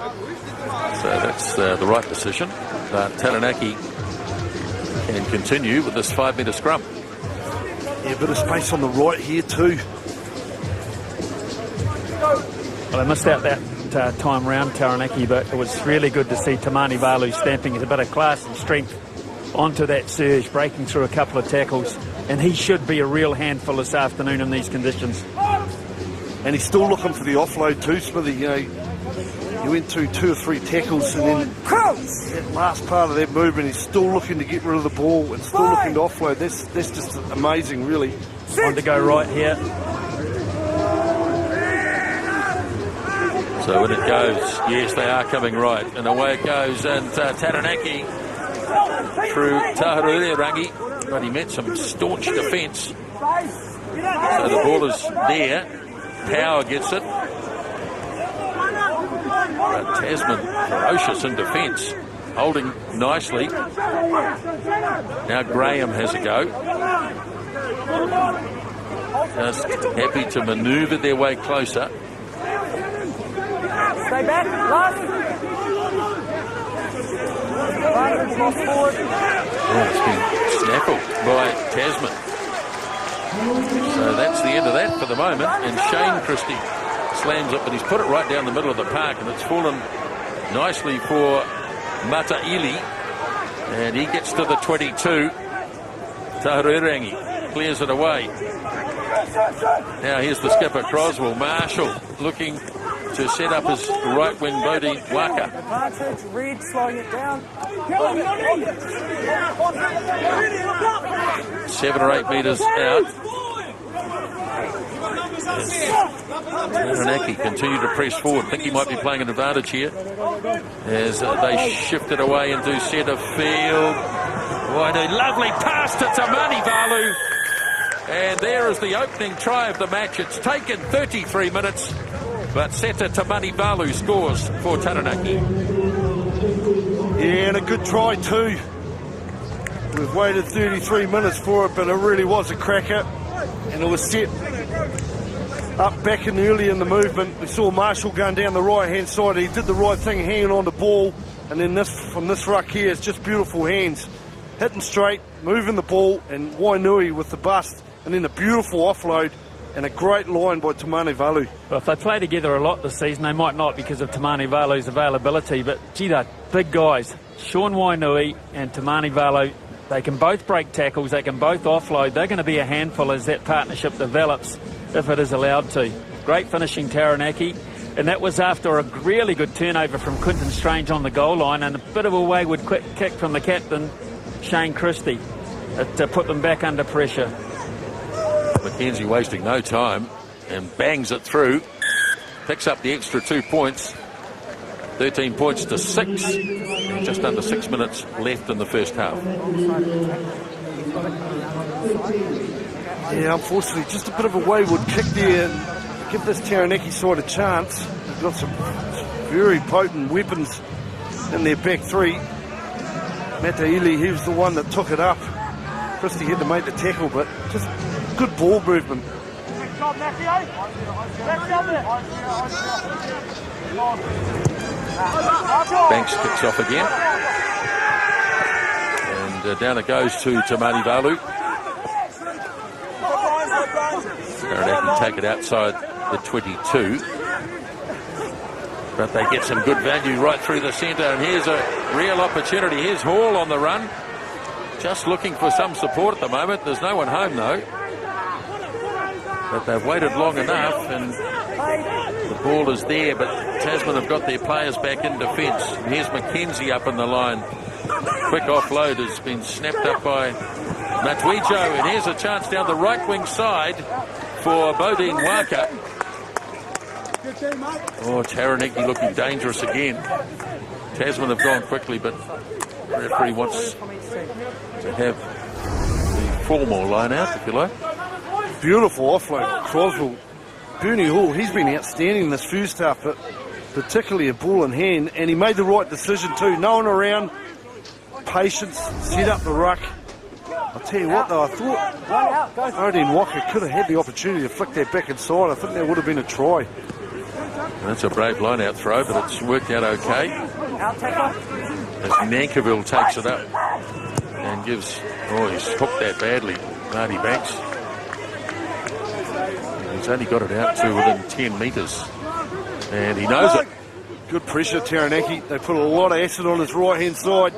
that's the right decision. Taranaki can continue with this 5-metre scrum. Yeah, a bit of space on the right here too. Well, they missed out that time round, Taranaki, but it was really good to see Tamani Valu stamping a bit of class and strength onto that surge, breaking through a couple of tackles, and he should be a real handful this afternoon in these conditions. And he's still looking for the offload too, Smithy. You know, he went through 2 or 3 tackles, and then that last part of that movement, he's still looking to get rid of the ball and still looking to offload. That's just amazing, really. On to go right here. So when it goes, yes, they are coming right, and away it goes, and Taranaki through Taranaki but he met some staunch defence. So the ball is there. Power gets it. But Tasman ferocious in defence, holding nicely. Now Graham has a go. Just happy to manoeuvre their way closer. Stay back, last. Oh, it's been snaffled by Tasman. So that's the end of that for the moment. And Shane Christie slams it, but he's put it right down the middle of the park, and it's fallen nicely for Mataili. And he gets to the 22. Taranaki clears it away. Now here's the skipper, Croswell. Marshall looking to set up his right wing Bodie Waka. Advantage, Reed slowing it down. 7 or 8 metres out. Taranaki continue to press forward. Think he might be playing an advantage here as they shift it away into centre field. What a lovely pass to Tamani Valu. And there is the opening try of the match. It's taken 33 minutes, but Seta Tamani Valu scores for Taranaki. Yeah, and a good try too. We've waited 33 minutes for it, but it really was a cracker. And it was set up back in early in the movement. We saw Marshall going down the right-hand side. He did the right thing, hanging on the ball. And then from this ruck here, it's just beautiful hands. Hitting straight, moving the ball, and Wainui with the bust. And then a beautiful offload and a great line by Tamani Valu. Well, if they play together a lot this season, they might not because of Tamani Valu's availability. But, gee, they're big guys. Sean Wainui and Tamani Valu, they can both break tackles. They can both offload. They're going to be a handful as that partnership develops, if it is allowed to. Great finishing, Taranaki. And that was after a really good turnover from Quinton Strange on the goal line and a bit of a wayward quick kick from the captain, Shane Christie, to put them back under pressure. McKenzie wasting no time and bangs it through. Picks up the extra 2 points. 13 points to 6. And just under 6 minutes left in the first half. Yeah, unfortunately, just a bit of a wayward kick there. Give this Taranaki side a chance. They've got some very potent weapons in their back three. Mataili, he was the one that took it up. Christie had to make the tackle, but just good ball movement. Banks kicks off again. And down it goes to Tamani Valu. Taranaki take it outside the 22. But they get some good value right through the centre. And here's a real opportunity. Here's Hall on the run. Just looking for some support at the moment. There's no one home, though. But they've waited long enough, and the ball is there. But Tasman have got their players back in defence. And here's McKenzie up in the line. Quick offload has been snapped up by Matwijo. And here's a chance down the right wing side for Bodine Waka. Oh, Taranaki looking dangerous again. Tasman have gone quickly, but the referee wants to have the formal line out, if you like. Beautiful offload. Croswell. Bernie Hall, he's been outstanding this first half, but particularly a ball in hand, and he made the right decision too. No one around, patience, set up the ruck. I'll tell you what though, I thought Bodine Waka could have had the opportunity to flick that back inside. I think that would have been a try. That's a brave line-out throw, but it's worked out okay. As Nankiville takes it up and gives... Oh, he's hooked that badly, Marty Banks. He's only got it out to within 10 metres. And he knows it. Good pressure, Taranaki. They put a lot of acid on his right-hand side.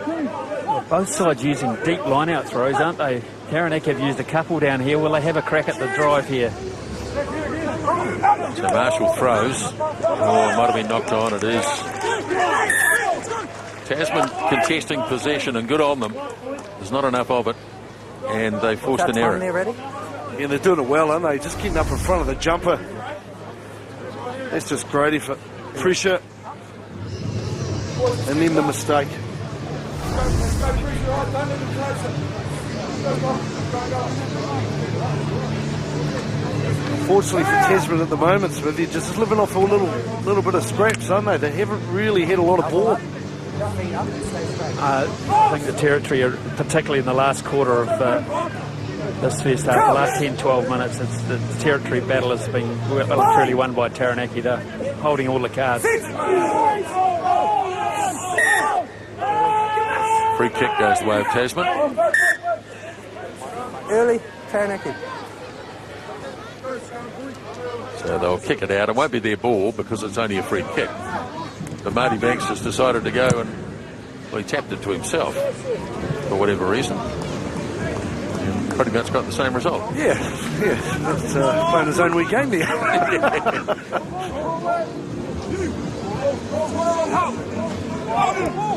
Well, both sides using deep line-out throws, aren't they? Taranaki have used a couple down here. Will they have a crack at the drive here? So Marshall throws. Oh, it might have been knocked on. It is. Tasman contesting possession and good on them. There's not enough of it. And they forced an error. Yeah, they're doing it well, aren't they? Just getting up in front of the jumper. That's just great effort. Pressure. And then the mistake. Unfortunately for Tasman at the moment, Smith, they're just living off a little bit of scraps, aren't they? They haven't really had a lot of ball. I think the Territory, particularly in the last quarter of this first half, the last 10-12 minutes, the Territory battle has been well and truly won by Taranaki. They're holding all the cards. Free kick goes the way of Tasman. Early Taranaki. So they'll kick it out. It won't be their ball because it's only a free kick. But Marty Banks has decided to go and, well, he tapped it to himself for whatever reason. And pretty much got the same result. Yeah. That's playing his own wee game there.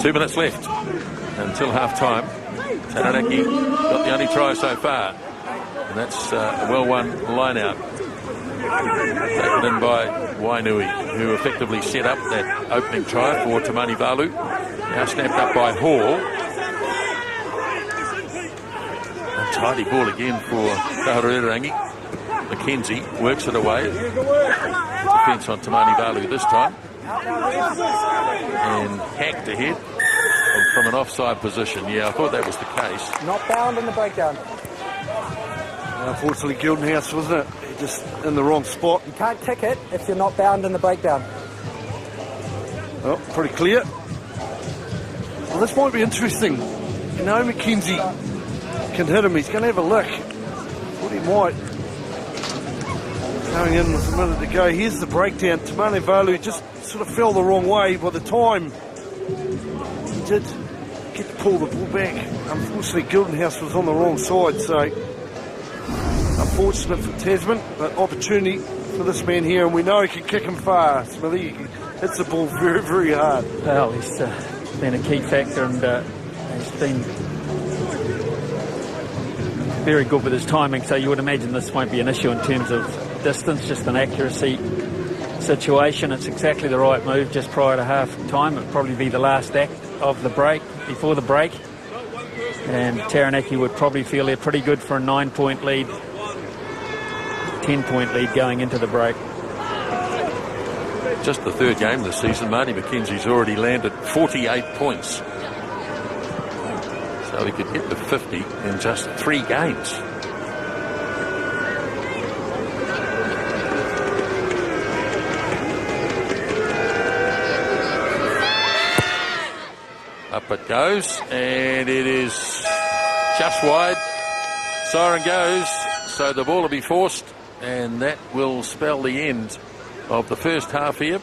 2 minutes left until half-time. Taranaki got the only try so far. And that's a well-won line-out. Taken in by Wainui, who effectively set up that opening try for Tamani Valu. Now snapped up by Hall. A tidy ball again for Kaharerangi. McKenzie works it away. Defence on Tamani Valu this time. And hacked ahead from an offside position. Yeah, I thought that was the case. Not bound in the breakdown. Unfortunately, Gilden House, wasn't it? Just in the wrong spot. You can't kick it if you're not bound in the breakdown. Oh, pretty clear. Well, this might be interesting. You know, McKenzie can hit him. He's going to have a look. Thought he might. Going in with a minute to go. Here's the breakdown. Tamani Valu just sort of fell the wrong way. By the time he did get to pull the ball back, unfortunately, Gilden House was on the wrong side, so unfortunate for Tasman, but opportunity for this man here, and we know he can kick him far. Smithy hits the ball very, very hard. Well, he's been a key factor, and he's been very good with his timing, so you would imagine this won't be an issue in terms of distance, just an accuracy situation. It's exactly the right move just prior to half time. It'll probably be the last act of the break, before the break, and Taranaki would probably feel they're pretty good for a 9-point lead, 10-point lead going into the break. Just the third game this season, Marty McKenzie's already landed 48 points. So he could hit the 50 in just 3 games. Up it goes, and it is just wide. Siren goes, so the ball will be forced, and that will spell the end of the first half here.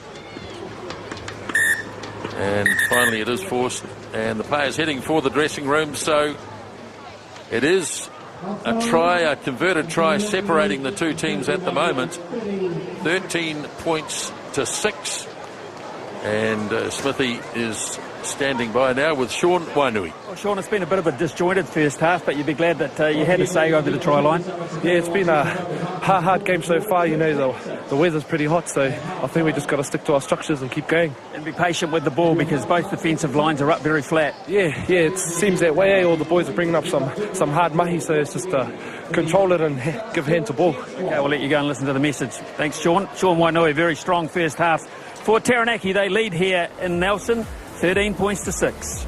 And finally it is forced, and the players heading for the dressing room. So it is a try, a converted try, separating the two teams at the moment. 13 points to 6, and Smithy is standing by now with Sean Wainui. Well, Sean, it's been a bit of a disjointed first half, but you'd be glad that you had a say over the try line. Yeah, it's been a hard game so far. You know, the weather's pretty hot, so I think we just got to stick to our structures and keep going. And be patient with the ball, because both defensive lines are up very flat. Yeah, it seems that way. All the boys are bringing up some hard mahi, so it's just control it and give hand to ball. Okay, we'll let you go and listen to the message. Thanks, Sean. Sean Wainui, very strong first half for Taranaki. They lead here in Nelson, 13 points to 6.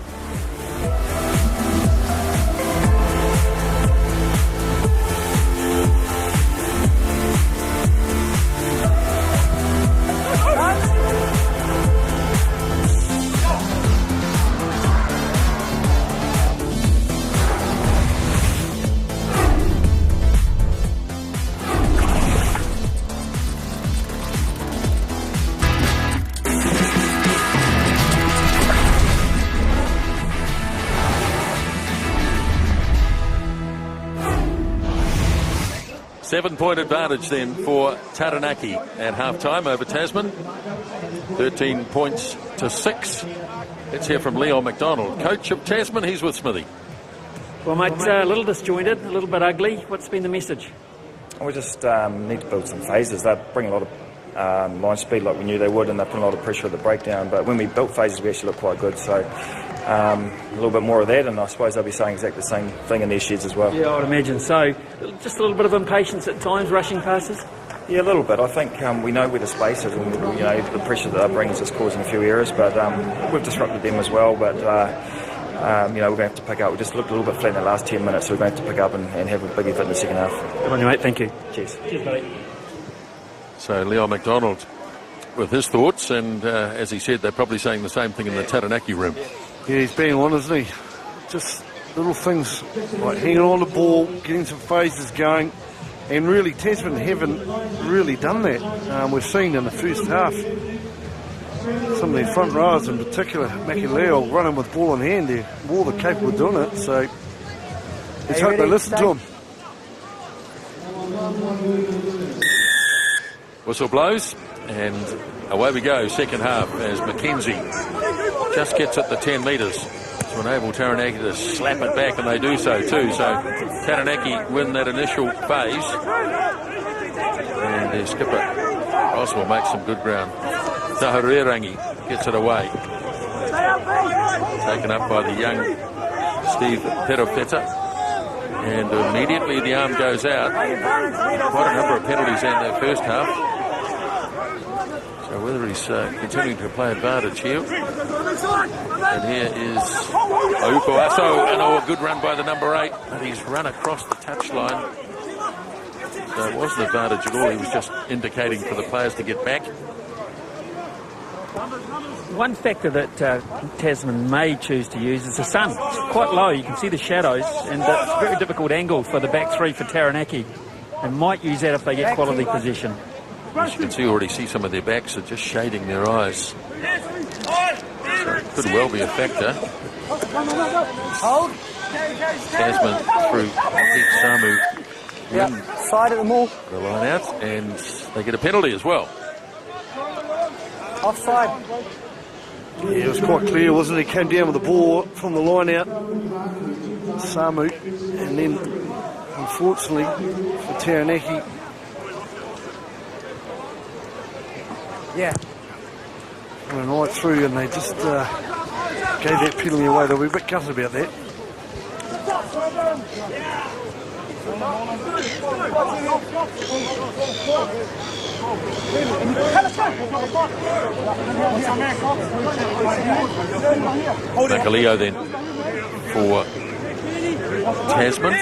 Seven-point advantage then for Taranaki at half-time over Tasman. 13 points to 6. Let's hear from Leon McDonald, coach of Tasman. He's with Smithy. Well, mate, a little disjointed, a little bit ugly. What's been the message? We just need to build some phases. They bring a lot of line speed like we knew they would, and they put a lot of pressure at the breakdown. But when we built phases, we actually looked quite good. So a little bit more of that, and I suppose they'll be saying exactly the same thing in their sheds as well. Yeah, I'd imagine so. Just a little bit of impatience at times, rushing passes. Yeah, a little bit. I think we know where the space is, and the pressure that they're bringing is just causing a few errors, but we've disrupted them as well. But we're going to have to pick up. We just looked a little bit flat in the last 10 minutes, so we're going to have to pick up and have a big effort in the second half. Good on you, mate. Thank you. Cheers. Cheers, buddy. So Leon McDonald with his thoughts, and as he said, they're probably saying the same thing in the Taranaki room. Yeah, he's bang on, isn't he? Just little things like hanging on the ball, getting some phases going. And really, Tasman haven't really done that. We've seen in the first half, some of their front rowers in particular, Makaleo running with ball in hand, they're more than capable of doing it. So let's hope they listen to him. Whistle blows, and away we go, second half, as Mackenzie just gets at the 10 metres to enable Taranaki to slap it back, and they do so too. So Taranaki win that initial phase, and their skipper Oswell makes some good ground. Taharerangi gets it away, taken up by the young Steve Perofeta, and immediately the arm goes out. Quite a number of penalties in their first half. So whether he's continuing to play advantage here. And here is Aupoaso, and a good run by the number 8, but he's run across the touchline. So it wasn't advantage at all, he was just indicating for the players to get back. One factor that Tasman may choose to use is the sun. It's quite low, you can see the shadows, and it's a very difficult angle for the back three for Taranaki, and might use that if they get quality position. As you can see, already see some of their backs are just shading their eyes. So it could well be a factor. Tasman through Pete Samu. Side of the ball. The line out, and they get a penalty as well. Offside. Yeah, it was quite clear, wasn't it? He came down with the ball from the line out, Samu, and then unfortunately for Taranaki, went right through, and they just gave that penalty away. They'll be a bit gutted about that. Makaleo then for Tasman.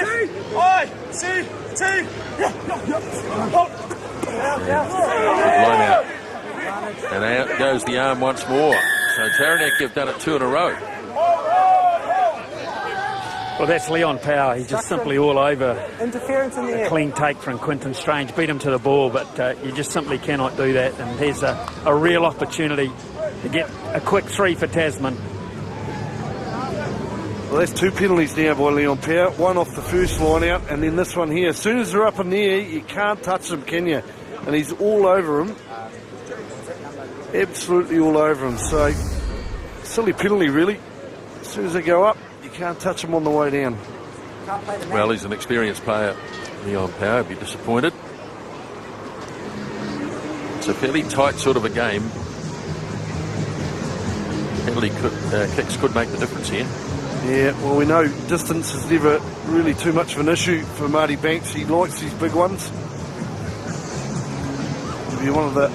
Line out. And out goes the arm once more. So Taranaki have done it 2 in a row. Well, that's Leon Power. He's just simply all over. Interference in the air. A clean take from Quinton Strange. Beat him to the ball, but you just simply cannot do that. And there's a real opportunity to get a quick 3 for Tasman. Well, that's 2 penalties now by Leon Power. One off the first line out, and then this one here. As soon as they're up in the air, you can't touch them, can you? And he's all over him. Absolutely all over him. So, silly penalty, really. As soon as they go up, you can't touch him on the way down. Well, he's an experienced player, Leon Power. He'd be disappointed. It's a fairly tight sort of a game. Penalty kicks could make the difference here. Yeah, well, we know distance is never really too much of an issue for Marty Banks. He likes these big ones. He'll be one of the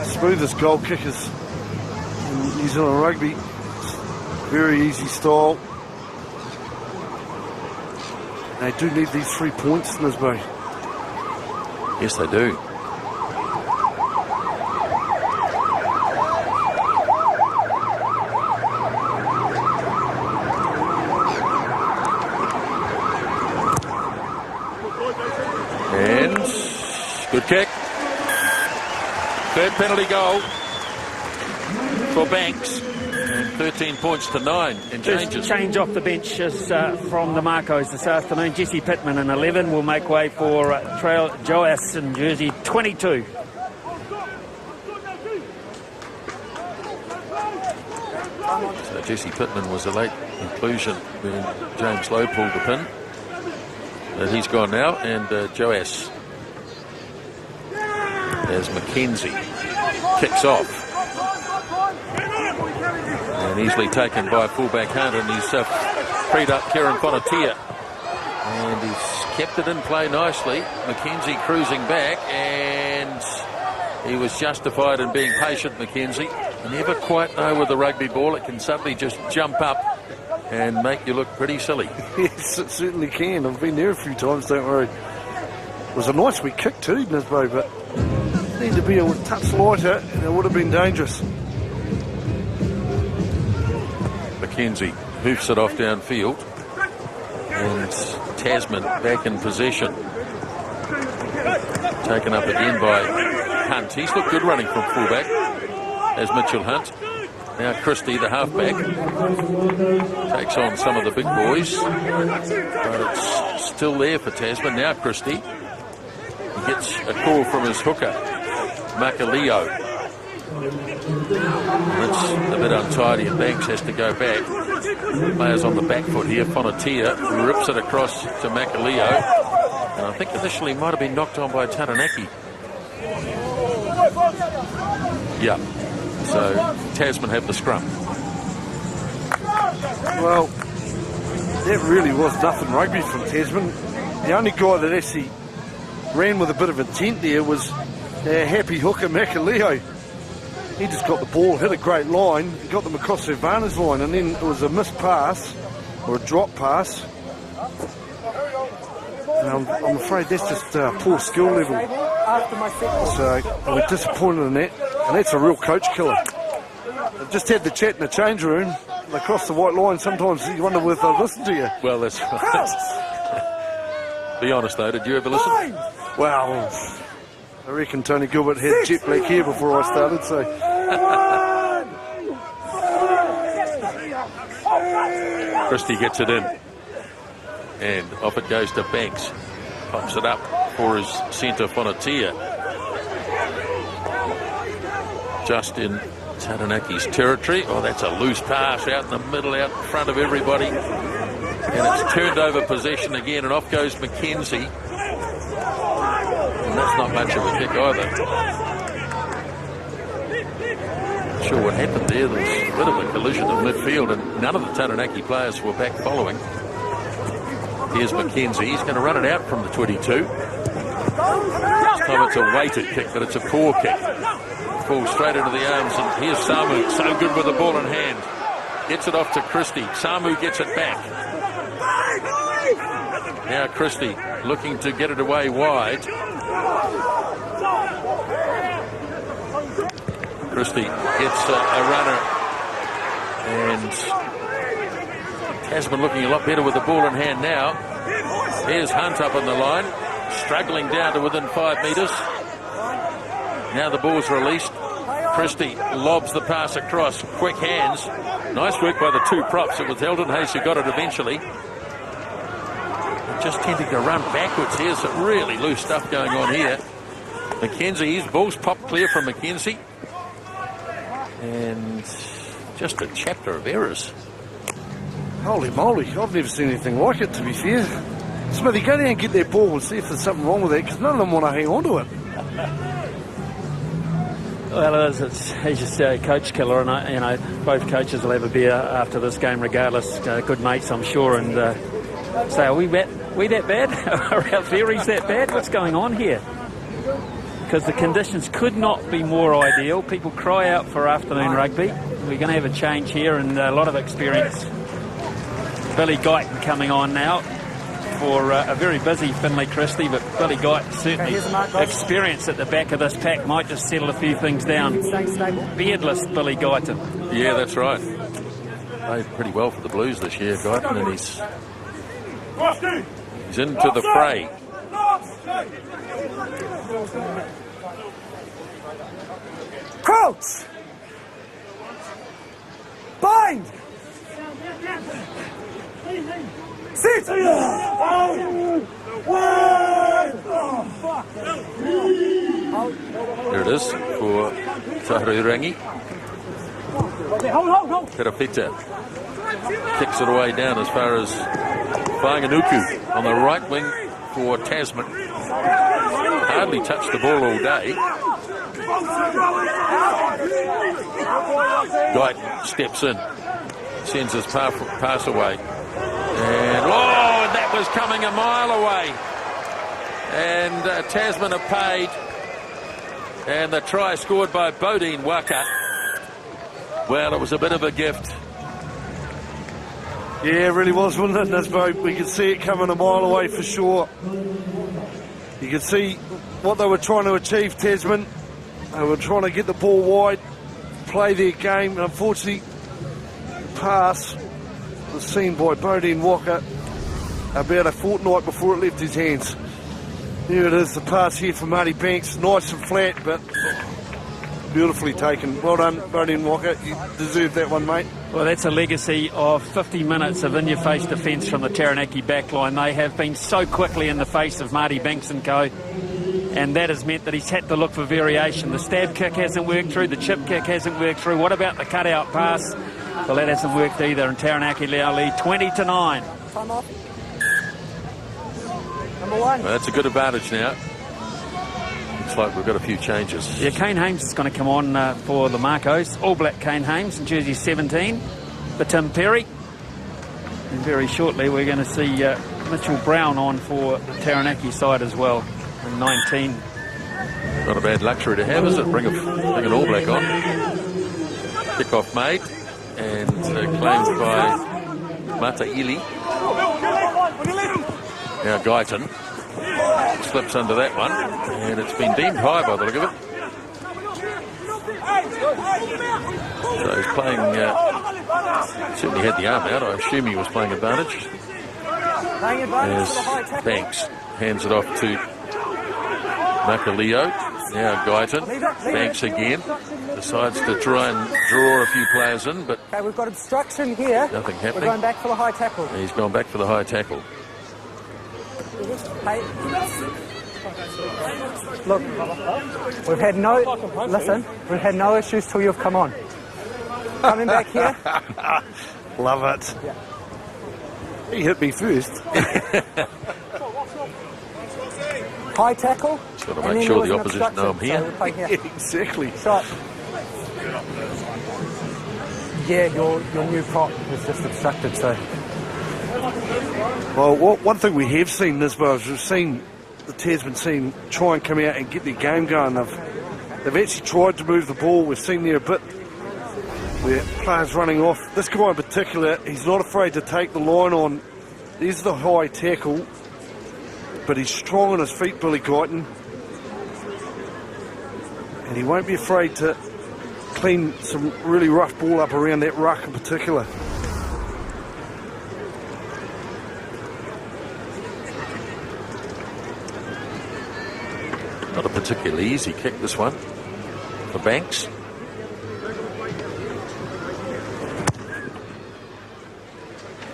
smoothest goal kickers in New Zealand rugby. Very easy style. They do need these 3 points, Nisbo. Yes, they do. And good kick. Third penalty goal for Banks. And 13 points to 9 and changes. Change off the bench from the Marcos this afternoon. Jesse Pittman in 11 will make way for Trail Joas in jersey 22. So Jesse Pittman was a late inclusion when James Lowe pulled the pin. But he's gone now, and Joas, as Mackenzie kicks off. And easily taken by fullback Hunt, and he's freed up Kieran Fonatia. And he's kept it in play nicely. McKenzie cruising back, and he was justified in being patient, McKenzie. You never quite know with the rugby ball. It can suddenly just jump up and make you look pretty silly. Yes, it certainly can. I've been there a few times, don't worry. It was a nice wee kick too, Nisbo, but need to be a touch lighter and it would have been dangerous. McKenzie hoofs it off downfield, and Tasman back in possession. Taken up again by Hunt. He's looked good running from fullback as Mitchell Hunt. Now Christie, the halfback, takes on some of the big boys, but it's still there for Tasman. Now Christie, he gets a call from his hooker, Makaleo. It's a bit untidy, and Banks has to go back. Players on the back foot here. Fonatia rips it across to Makaleo, and I think initially might have been knocked on by Taranaki. Yeah. So Tasman have the scrum. Well, that really was nothing rugby from Tasman. The only guy that actually ran with a bit of intent there was our happy hooker Makaleo. He just got the ball, hit a great line, got them across their vantage line, and then it was a missed pass or a drop pass. And I'm afraid that's just poor skill level. So we're disappointed in that, and that's a real coach killer. I just had the chat in the change room. They cross the white line. Sometimes you wonder whether they'll listen to you. Well, that's right. Be honest though, did you ever listen? Well, I reckon Tony Gilbert had jet black hair before I started, so. Christie gets it in, and off it goes to Banks. Pops it up for his centre, Fonatia. Just in Taranaki's territory. Oh, that's a loose pass out in the middle, out in front of everybody. And it's turned over possession again, and off goes McKenzie. And that's not much of a kick either. Not sure what happened there. There was a bit of a collision in midfield, and none of the Taranaki players were back following. Here's McKenzie. He's going to run it out from the 22. This time it's a weighted kick, but it's a poor kick. Falls straight into the arms, and here's Samu. So good with the ball in hand. Gets it off to Christie. Samu gets it back. Now Christie looking to get it away wide. Christie gets a runner, and Tasman looking a lot better with the ball in hand now. Here's Hunt up on the line, struggling down to within 5 metres. Now the ball's released. Christie lobs the pass across. Quick hands. Nice work by the two props. It was Eldon Hayes who got it eventually. Just tending to run backwards here. Some really loose stuff going on here. McKenzie, his ball's popped clear from McKenzie. And just a chapter of errors. Holy moly, I've never seen anything like it, to be fair. Smithy, go down and get that ball and see if there's something wrong with it, because none of them want to hang on to it. Well, it's he's just a coach killer, and both coaches will have a beer after this game regardless. Good mates, I'm sure, and say, are we that bad? Are our theories that bad? What's going on here? Because the conditions could not be more ideal. People cry out for afternoon rugby. We're going to have a change here, and a lot of experience. Billy Guyton coming on now for a very busy Finlay Christie, but Billy Guyton certainly experience at the back of this pack might just settle a few things down. Beardless Billy Guyton. Yeah, that's right. Played pretty well for the Blues this year, Guyton, and he's into the fray. Crouch! Bind! Sit! There it is for Taranaki. Terapita kicks it away down as far as Whanganuku on the right wing for Tasman. Hardly touched the ball all day. Guyton steps in, sends his pass away. And, oh, that was coming a mile away. And Tasman have paid. And the try scored by Bodine Waka. Well, it was a bit of a gift. Yeah, it really was, wasn't it, Nisbo? We could see it coming a mile away for sure. You could see what they were trying to achieve, Tasman. They were trying to get the ball wide, play their game, and unfortunately, the pass was seen by Bodine Walker about a fortnight before it left his hands. Here it is, the pass here for Marty Banks, nice and flat, but beautifully taken. Well done, Bodine Walker. You deserve that one, mate. Well, that's a legacy of 50 minutes of in-your-face defence from the Taranaki backline. They have been so quickly in the face of Marty Banks and co, and that has meant that he's had to look for variation. The stab kick hasn't worked through, the chip kick hasn't worked through. What about the cut-out pass? Well, that hasn't worked either, and Taranaki now lead 20-9. Time off. Number 1. Well, that's a good advantage now. Looks like we've got a few changes. Yeah, Kane Hames is going to come on for the Marcos. All black Kane Hames in jersey 17 for Tim Perry. And very shortly we're going to see Mitchell Brown on for the Taranaki side as well in 19. Not a bad luxury to have, is it? Bring an All Black on. Kick-off made and claimed by Mataili. Now Guyton slips under that one, and it's been deemed high by the look of it. So he's playing, certainly had the arm out. I assume he was playing advantage. As Banks hands it off to Makaleo. Now Guyton, Banks again, decides to try and draw a few players in, but Okay, we've got obstruction here. nothing happening. We're going back for the high tackle. He's gone back for the high tackle. Hey. Look, we've had no issues till you've come on. Coming back here. Love it. Yeah. He hit me first. High tackle. Just got to and make then sure there the was an opposition know I'm obstruction, here. so we're playing here. Exactly. Shot. Yeah, your new prop was just obstructed, so. Well, one thing we have seen this, is we've seen the Tasman team try and come out and get their game going. They've actually tried to move the ball. We've seen there a bit where players running off. This guy in particular, he's not afraid to take the line on. There's the high tackle, but he's strong on his feet, Billy Guyton. And he won't be afraid to clean some really rough ball up around that ruck in particular. Not a particularly easy kick, this one, for Banks.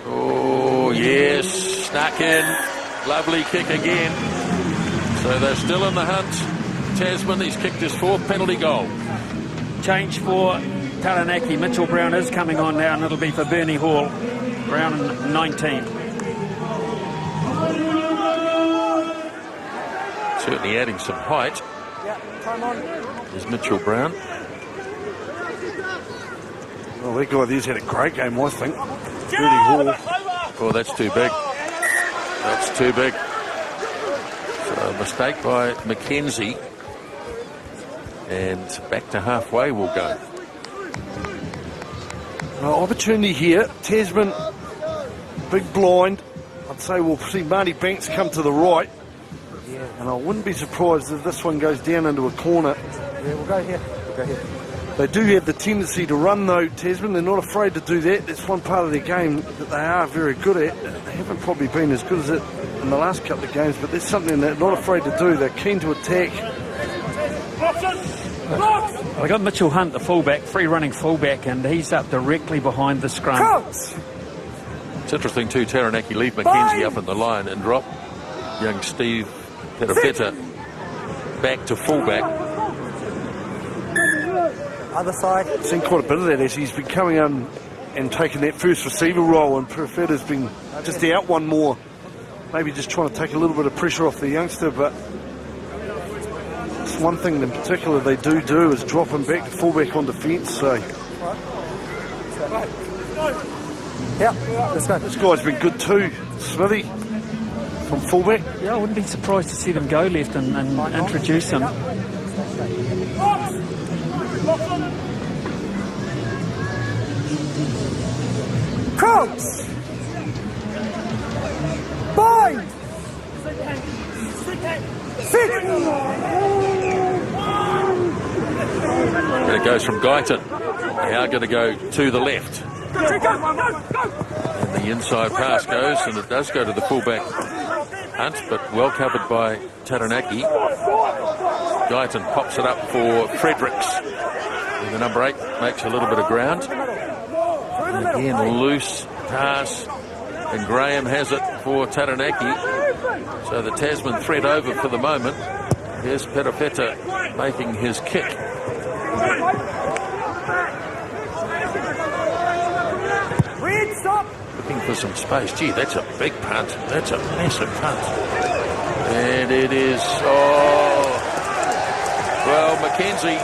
Oh, yes, snuck in. Lovely kick again. So they're still in the hunt. Tasman, he's kicked his 4th penalty goal. Change for Taranaki. Mitchell Brown is coming on now, and it'll be for Bernie Hall. Brown in 19. Certainly adding some height. Yeah, time on. Is Mitchell Brown. Well, that guy there's had a great game, I think. Bernie Hall. Oh, that's too big. That's too big. So a mistake by McKenzie. And back to halfway we'll go. Opportunity here. Tasman, big blind. I'd say we'll see Marty Banks come to the right. Yeah. And I wouldn't be surprised if this one goes down into a corner. Yeah, we'll go here. We'll go here. They do have the tendency to run, though, Tasman. They're not afraid to do that. That's one part of their game that they are very good at. They haven't probably been as good as it in the last couple of games, but that's something they're not afraid to do. They're keen to attack. I got Mitchell Hunt, the fullback, free-running fullback, and he's up directly behind the scrum. Coach! It's interesting too, Taranaki leave McKenzie up in the line and drop young Steve Perapeta back to fullback. Other side. I've seen quite a bit of that actually. He's been coming on and taking that first receiver role, and Perapeta's been just out one more. Maybe just trying to take a little bit of pressure off the youngster, but that's one thing in particular they do is drop him back to fullback on defence. So Yeah, let's go. this guy's been good too, Smithy, from fullback. Yeah, I wouldn't be surprised to see them go left and introduce him. Crouch! Bind! Sit! And it goes from Guyton. Now going to go to the left. And the inside pass goes, and it does go to the fullback Hunt, but well covered by Taranaki. Guyton pops it up for Fredericks. And the number 8 makes a little bit of ground. And again, loose pass. And Graham has it for Taranaki. So the Tasman thread over for the moment. Here's Perofeta making his kick. Looking for some space. Gee, that's a big punt. That's a massive punt. And it is... Oh... Well, Mackenzie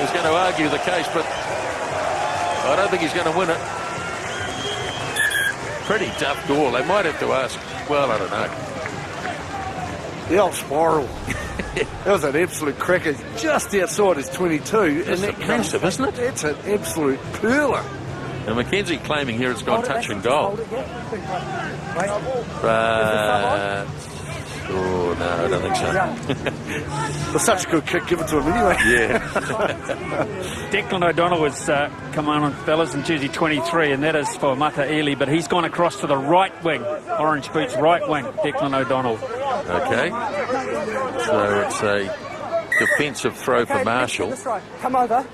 is going to argue the case, but I don't think he's going to win it. Pretty tough goal. They might have to ask... Well, I don't know. The old spiral. That was an absolute cracker just outside his 22. That's impressive, isn't it? That's an absolute pearler. Now, Mackenzie claiming here it's gone touch and goal. But... Oh, no, I don't think so. Well, such a good kick, give it to him anyway. Yeah. Declan O'Donnell has come on, fellas, in jersey 23, and that is for Mata Ely, but he's gone across to the right wing. Orange boots, right wing, Declan O'Donnell. Okay. So it's a defensive throw for Marshall. That's right. Come over.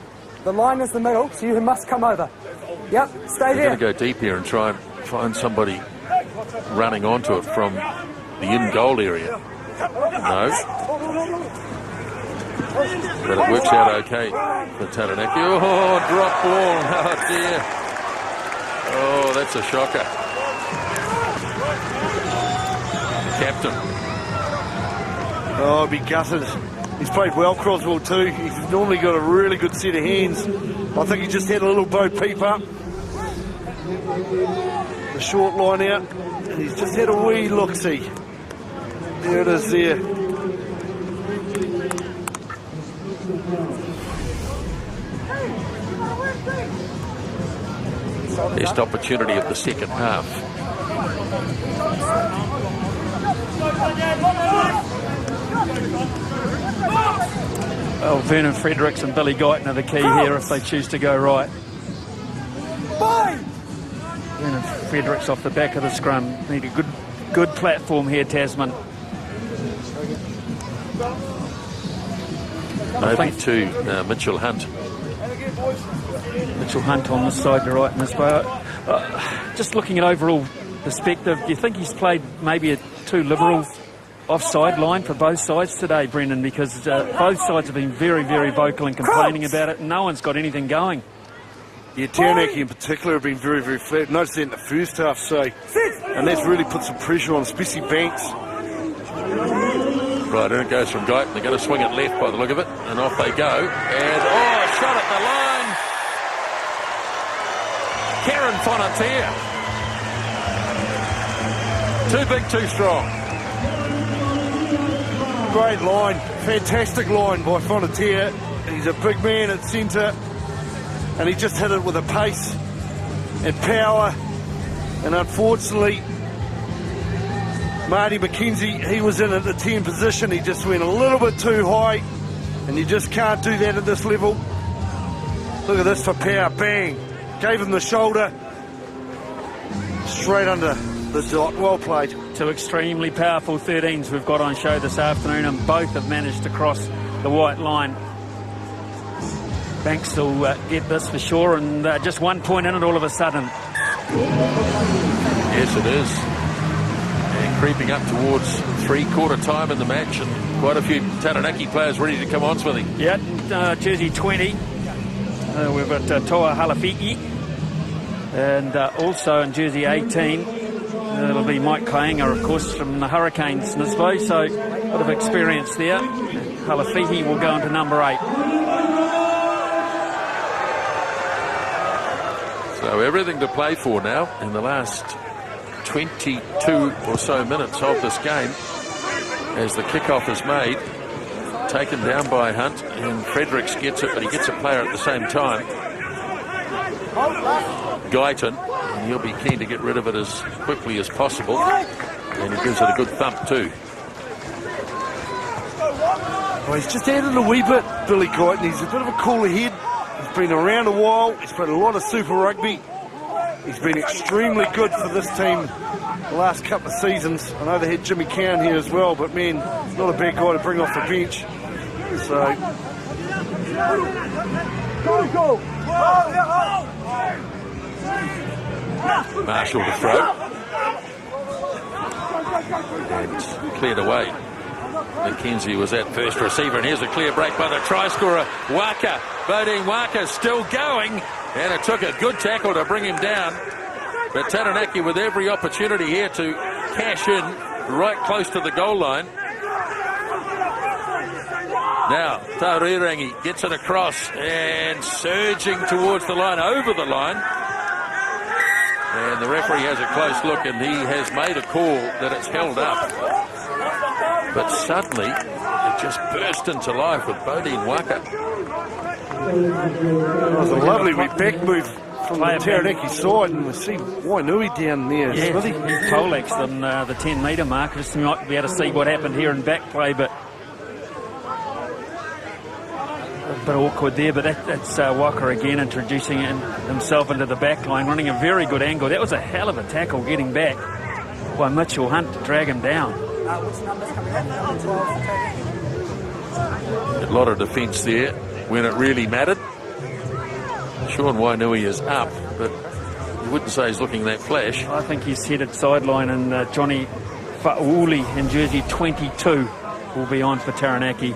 The line is the middle, so you must come over. Yep, stay They're there. going to go deep here and try and find somebody running onto it from the in-goal area. No. But it works out okay for Taranaki. Oh, drop ball. Oh, dear. Oh, that's a shocker. Captain. Oh, I'd be gutted. He's played well, Croswell, too. He's normally got a really good set of hands. I think he just had a little Bo Peep up. The short line out. And he's just had a wee look-see. There it is there. Best opportunity of the second half. Well, Vernon Fredericks and Billy Guyton are the key here if they choose to go right. Vernon Fredericks off the back of the scrum. Need a good platform here, Tasman. Maybe to Mitchell Hunt. Mitchell Hunt on the side to right in this way. Just looking at overall perspective, do you think he's played maybe a too liberal offside line for both sides today, Brendan? Because both sides have been very, very vocal and complaining about it, and no one's got anything going. Yeah, Taranaki in particular have been very, very flat. Noticed that in the first half, so... And that's really put some pressure on, especially Banks. Right, and it goes from Guyton. They're going to swing it left by the look of it, and off they go. And, oh, shot at the line. Karen Fonatier. Too big, too strong. Great line, fantastic line by Fonatier. He's a big man at centre, and he just hit it with a pace and power. And unfortunately, Marty McKenzie, he was in at the 10 position. He just went a little bit too high, and you just can't do that at this level. Look at this for power, bang. Gave him the shoulder, straight under the dot. Well played. Two extremely powerful 13s we've got on show this afternoon, and both have managed to cross the white line. Banks will get this for sure, and just 1 point in it all of a sudden. Yes, it is. And creeping up towards three-quarter time in the match, and quite a few Taranaki players ready to come on, Smithy. Yeah, jersey 20, we've got Toa Halafiki, and also in jersey 18, it'll be Mike Kainga, of course, from the Hurricanes, Nisbo, so a lot of experience there. Halafihi will go into number 8. So everything to play for now in the last 22 or so minutes of this game, as the kickoff is made, taken down by Hunt, and Fredericks gets it, but he gets a player at the same time, Guyton, and he'll be keen to get rid of it as quickly as possible, and he gives it a good thump too. Well, he's just added a wee bit, Billy Guyton. He's a bit of a cooler head. He's been around a while. He's played a lot of Super Rugby. He's been extremely good for this team the last couple of seasons. I know they had Jimmy Cowan here as well, but man, not a bad guy to bring off the bench. So, Marshall to throw, and cleared away. McKenzie was at first receiver, and here's a clear break by the try scorer, Waka. Bodine Waka still going, and it took a good tackle to bring him down. But Taranaki with every opportunity here to cash in right close to the goal line. Now, Taurirangi gets it across and surging towards the line, over the line. And the referee has a close look, and he has made a call that it's held up. But suddenly, it just burst into life with Bodine Waka. That was a lovely wee back move from the Taranaki side, and we see Wainui down there. Yeah, Smithy. he poleaxed on the 10-metre mark. Just might be able to see what happened here in back play, but a bit awkward there. But that's Walker again introducing himself into the back line, running a very good angle. That was a hell of a tackle getting back by Mitchell Hunt to drag him down. A lot of defence there when it really mattered. Sean Wainui is up, but you wouldn't say he's looking that flash. I think he's headed sideline, and Johnny Fa'uli in jersey 22 will be on for Taranaki.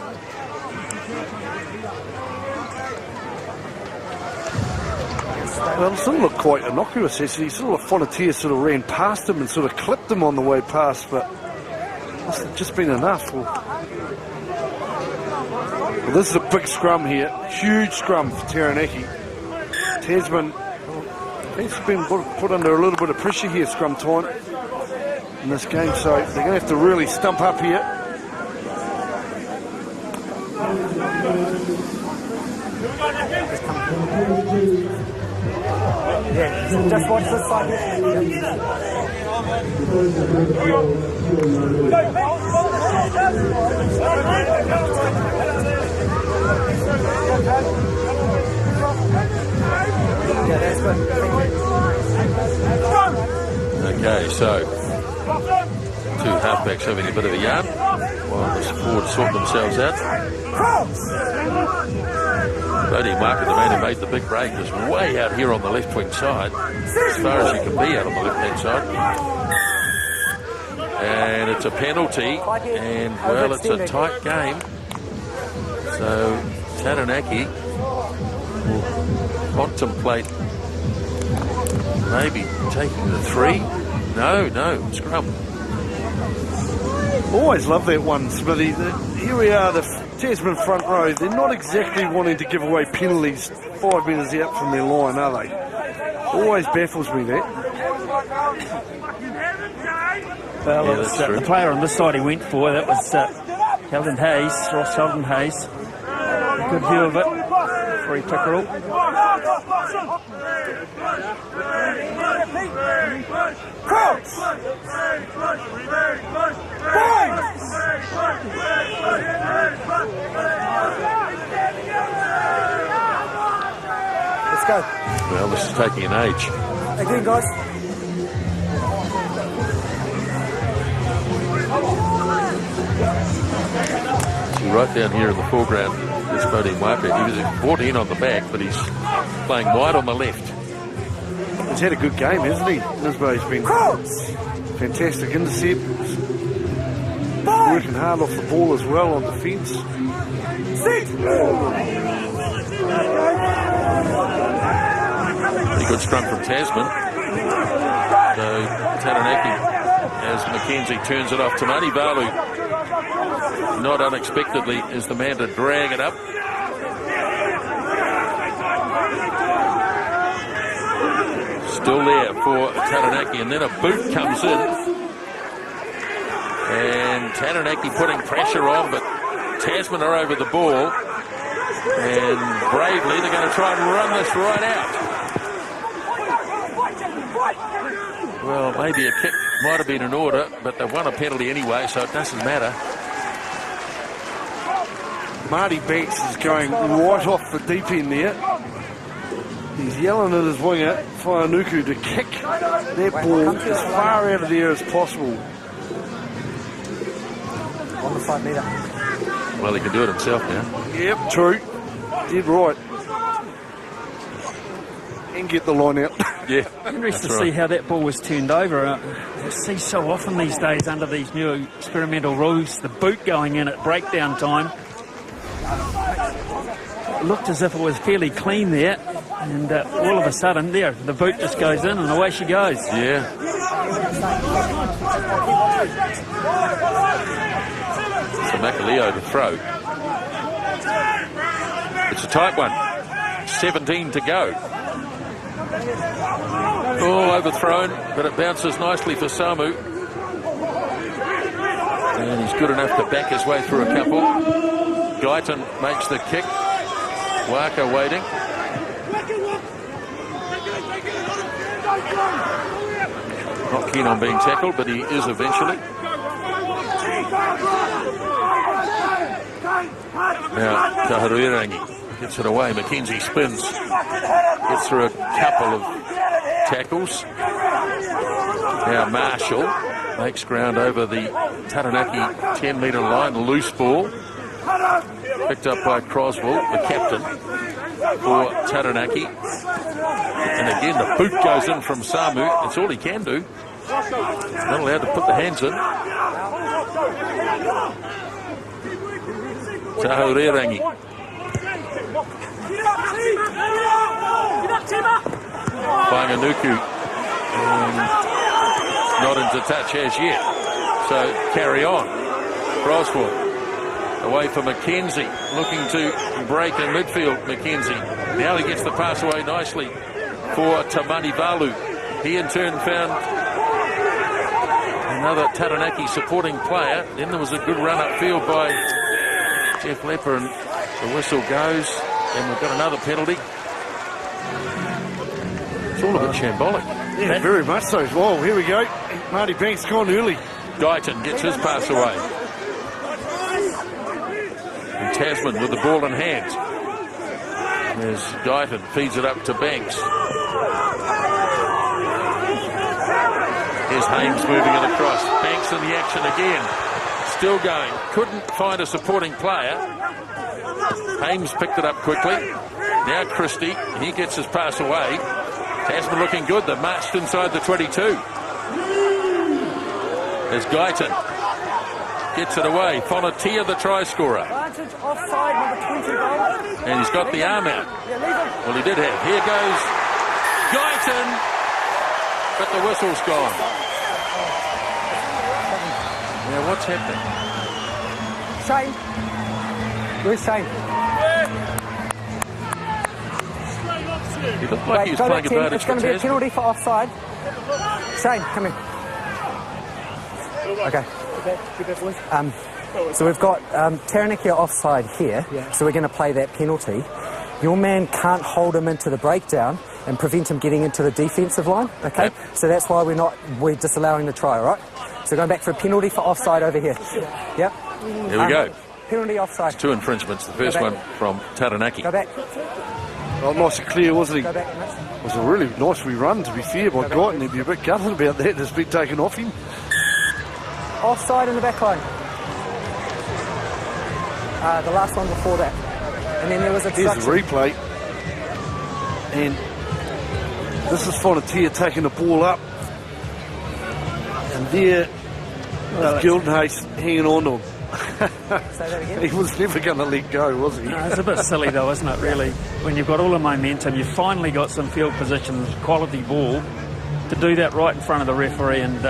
Well, it sort of looked quite innocuous, actually. Sort of Fonatier sort of ran past him and sort of clipped him on the way past, but must have just been enough. Well, this is a big scrum here. Huge scrum for Taranaki. Tasman, he's been put under a little bit of pressure here, scrum time, in this game, so they're going to have to really stump up here. Yeah, so just watch this side here. Okay, so two halfbacks having a bit of a yarn while the forwards sort themselves out. Bodie Marker, the man who made the big break, is way out here on the left wing side, as far as you can be out on the left hand side. And it's a penalty, and well, it's a tight game. So Taranaki will contemplate maybe taking the 3. No, scrum. Always love that one, Smithy. Here we are, the Tasman front row. They're not exactly wanting to give away penalties 5 metres out from their line, are they? Always baffles me, that. Well, yeah, the player on this side he went for, that was Sheldon Hayes, Ross Sheldon Hayes. A good view of it. Free pickerel. Let's go. Well, this is taking an age. Again, guys. See, right down here in the foreground is Bodie Marker. He was brought in on the back, but he's playing wide on the left. He's had a good game, hasn't he? Nisbo's been fantastic intercept. Working hard off the ball as well on defence. Pretty good scrum from Tasman. So Taranaki, as McKenzie turns it off to Manivalu, not unexpectedly, is the man to drag it up. Still there for Taranaki, and then a boot comes in. And Taranaki putting pressure on, but Tasman are over the ball. And bravely, they're going to try and run this right out. Well, maybe a kick might have been in order, but they won a penalty anyway, so it doesn't matter. Marty Banks is going right off the deep end there. He's yelling at his winger, Whaianuku, to kick that ball as far out of there as possible. On the 5 metre. Well, he can do it himself now. Yep, true. Did right. And get the line out. Yeah. Interesting to see how that ball was turned over. You see so often these days under these new experimental rules, the boot going in at breakdown time. It looked as if it was fairly clean there, and all of a sudden, there, the boot just goes in and away she goes. Yeah. So Macaleo to throw. It's a tight one. 17 to go. All overthrown, but it bounces nicely for Samu. And he's good enough to back his way through a couple. Guyton makes the kick. Waka waiting. Not keen on being tackled, but he is eventually. Now, Taranaki gets it away. Mackenzie spins. Gets through a couple of tackles. Now Marshall makes ground over the Taranaki 10-metre line. Loose ball. Picked up by Croswell, the captain for Taranaki. And again, the boot goes in from Samu. It's all he can do. Not allowed to put the hands in. Tahurerangi. Whaianuku. Not into touch as yet. So carry on. Croswell. Away for Mackenzie, looking to break in midfield. Mackenzie. Now he gets the pass away nicely for Tamani Valu. He in turn found another Taranaki supporting player. Then there was a good run upfield by Jeff Lepper, and the whistle goes, and we've got another penalty. It's all a bit shambolic. Yeah, very much so. Well, here we go. Marty Banks gone early. Guyton gets his pass away. And Tasman with the ball in hand. As Guyton feeds it up to Banks. Here's Hames moving it across. Banks in the action again. Still going. Couldn't find a supporting player. Hames picked it up quickly. Now Christie. He gets his pass away. Tasman looking good. They've marched inside the 22. As Guyton gets it away. Fonatia, the try scorer. And he's got the arm out. Well, he did have. Here goes Guyton. But the whistle's gone. Now, what's happening? Shane. Where's Shane? He looked like he was playing advantage. It's going to be a penalty for offside. Shane, come here. Okay. So we've got Taranaki offside here, so we're going to play that penalty. Your man can't hold him into the breakdown and prevent him getting into the defensive line, okay? Yep. So that's why we're disallowing the try, all right? So going back for a penalty for offside over here. Yep. Here we go. Penalty offside. It's 2 infringements. The first one from Taranaki. Go back. Oh, nice and clear, wasn't he? Go back. It was a really nice wee run, to be fair, by Guyton. He'd be a bit gutted about that. It's been taken off him. Offside in the back line. The last one before that. And then there was a Here's the replay. And this is Fonatia taking the ball up. And there was Gildenhayes hanging on to him. Say that again. He was never going to let go, was he? No, it's a bit silly though, isn't it, really? When you've got all the momentum, you've finally got some field position, quality ball, to do that right in front of the referee and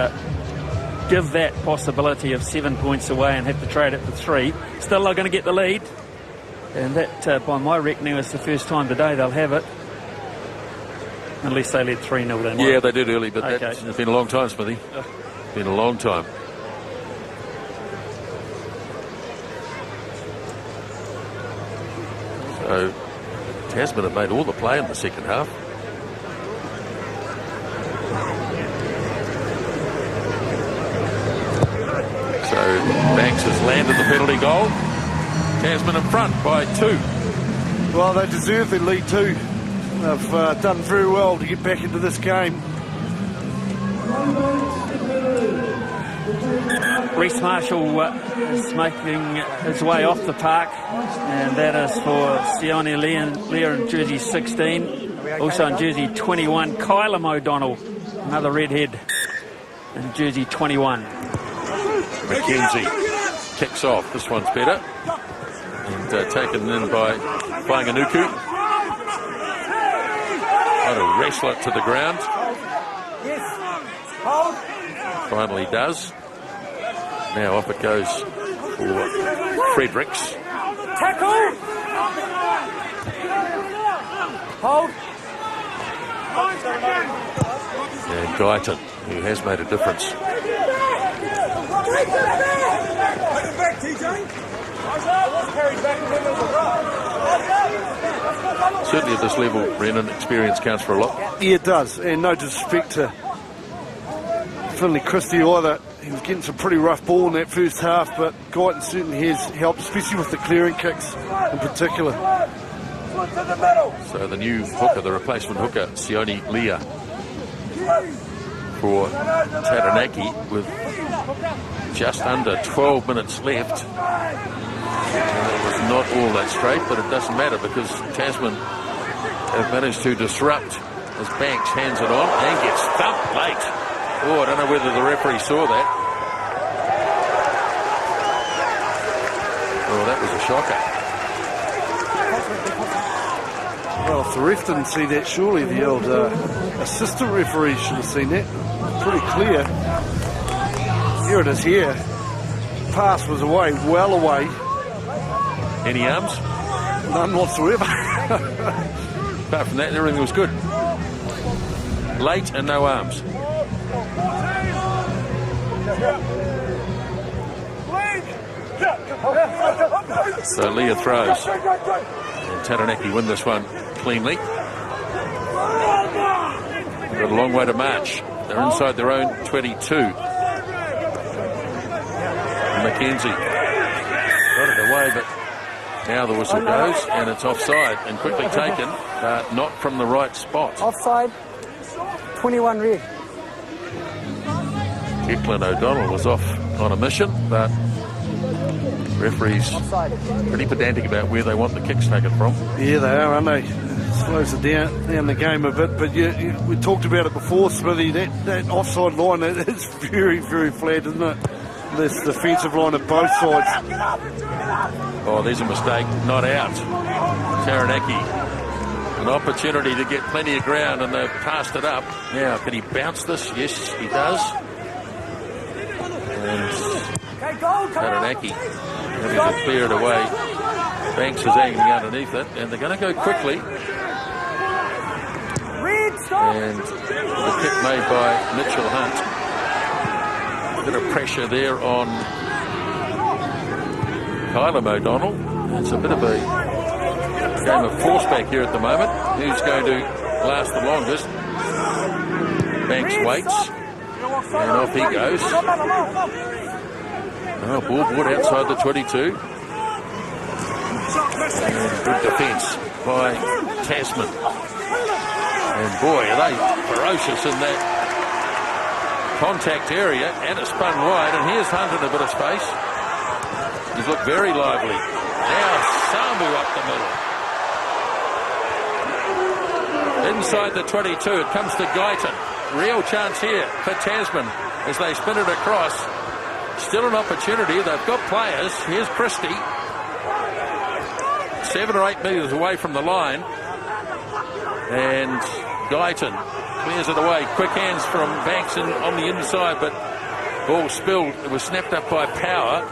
give that possibility of 7 points away and have to trade it for 3. Still are going to get the lead. And that, by my reckoning, is the first time today they'll have it. Unless they led 3-0 then. Yeah, they did early, but Okay. it's been a long time, Smithy. Been a long time. So Tasman have made all the play in the second half. So Banks has landed the penalty goal. Tasman in front by 2. Well, they deserve their lead too. They've done very well to get back into this game. Reece Marshall is making his way off the park, and that is for Sione Lear in jersey 16. Also in jersey 21, Kylam O'Donnell, another redhead in jersey 21. McKenzie kicks off. This one's better. And taken in by Whanganuku. Trying to wrestle it to the ground. Finally does. Now off it goes for Fredericks. Tackle! Hold! And Guyton, who has made a difference. Certainly at this level, Brennan, experience counts for a lot. Yeah, it does. And no disrespect to Finley Christie either. He was getting some pretty rough ball in that first half, but Guyton certainly has helped, especially with the clearing kicks in particular. So the new hooker, the replacement hooker, Sione Lear for Taranaki, with just under 12 minutes left. And it was not all that straight, but it doesn't matter because Tasman have managed to disrupt as Banks hands it on and gets thumped late. Oh, I don't know whether the referee saw that. Oh, that was a shocker. Well, if the ref didn't see that, surely the old assistant referee should have seen that. Pretty clear. Here it is here. Pass was away, well away. Any arms? None whatsoever. Apart from that, everything was good. Late and no arms. So Leah throws. And Taranaki win this one cleanly. Got a long way to march. They're inside their own 22. McKenzie got it away, but now the whistle goes and it's offside and quickly taken, but not from the right spot. Offside. 21 red. Declan O'Donnell was off on a mission, but referees pretty pedantic about where they want the kicks taken from. Yeah, they are, aren't they? Slows it down the game a bit, but we talked about it before, Smithy. That offside line is very, very flat, isn't it? This defensive line of both sides. Oh, there's a mistake. Not out. Taranaki, an opportunity to get plenty of ground, and they've passed it up. Now, can he bounce this? Yes, he does. And Taranaki having to clear it away. Banks is hanging underneath it, and they're going to go quickly. And the kick made by Mitchell Hunt. A bit of pressure there on Kylam O'Donnell. It's a bit of a game of force back here at the moment. Who's going to last the longest? Banks waits. And off he goes. Oh, ball brought outside the 22. And good defence by Tasman. And boy, are they ferocious in that contact area, and it spun wide, and here's Hunt in a bit of space. He's looked very lively. Now Samu up the middle. Inside the 22, it comes to Guyton. Real chance here for Tasman as they spin it across. Still an opportunity. They've got players. Here's Christie. 7 or 8 metres away from the line. And Guyton clears it away. Quick hands from Banks on the inside, but Ball spilled. It was snapped up by Power.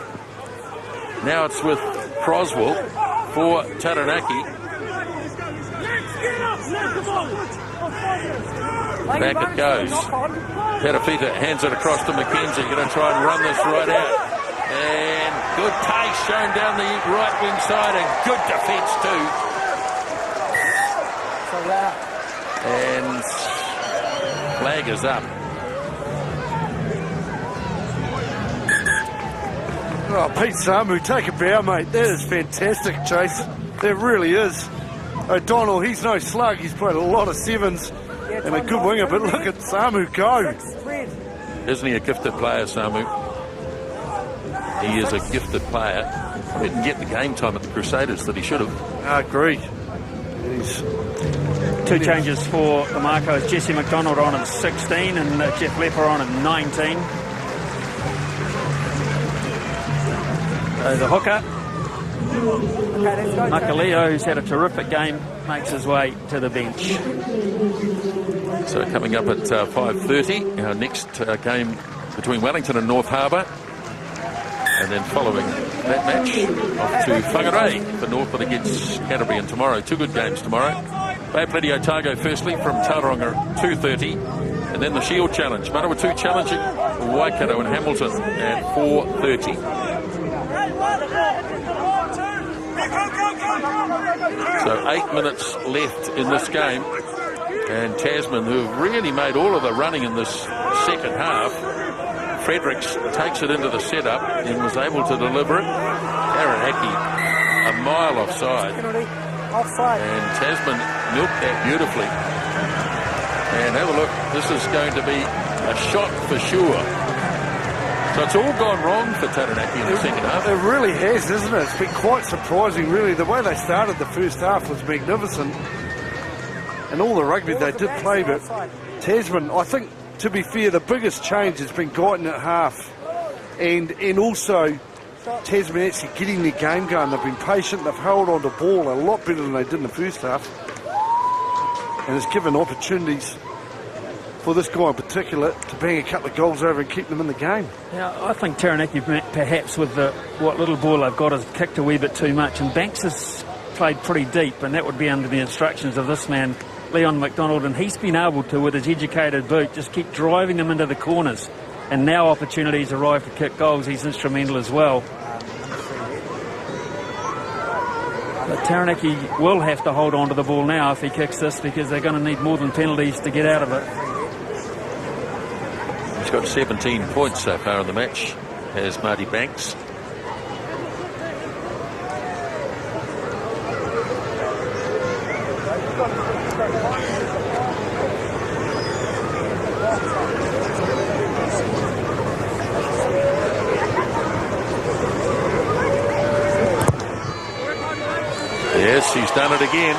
Now it's with Croswell for Taranaki. Back it goes. Petafita hands it across to McKenzie. Going to try and run this right out. And good pace shown down the right wing side, and good defence too. And flag is up. Oh, Pete Samu, take a bow, mate. That is fantastic, Chase. That really is. O'Donnell, he's no slug. He's played a lot of sevens and a good winger, but look at Samu go. Isn't he a gifted player, Samu? He is a gifted player. Didn't get the game time at the Crusaders that he should have. I agree. He's 2 changes for the Marcos. Jesse McDonald on at 16 and Jeff Lepper on at 19. The hooker, Makaleo, who's had a terrific game, makes his way to the bench. So coming up at 5:30, our next game between Wellington and North Harbour. And then following that match, off to Whangarei for Northwood against Canterbury. And tomorrow, 2 good games tomorrow. Bay of Plenty Otago firstly from Tauranga at 2:30. And then the Shield Challenge. Manawatu challenging Waikato and Hamilton at 4:30. So 8 minutes left in this game, and Tasman, who have really made all of the running in this second half, Fredericks takes it into the setup and was able to deliver it. Taranaki a mile offside, and Tasman milked that beautifully. And have a look, this is going to be a shot for sure. So it's all gone wrong for Taranaki in the second half. It really has, isn't it? It's been quite surprising, really. The way they started the first half was magnificent. And all the rugby they did play, but Tasman, I think, to be fair, the biggest change has been Guyton at half. And also Tasman actually getting their game going. They've been patient, they've held on to ball a lot better than they did in the first half. And it's given opportunities for this guy in particular to bang a couple of goals over and keep them in the game. Yeah, I think Taranaki perhaps with what little ball they've got has kicked a wee bit too much, and Banks has played pretty deep, and that would be under the instructions of this man, Leon McDonald, and he's been able to, with his educated boot, just keep driving them into the corners, and now opportunities arrive to kick goals. He's instrumental as well. But Taranaki will have to hold on to the ball now if he kicks this, because they're going to need more than penalties to get out of it. He's got 17 points so far in the match, has Marty Banks. Yes, he's done it again.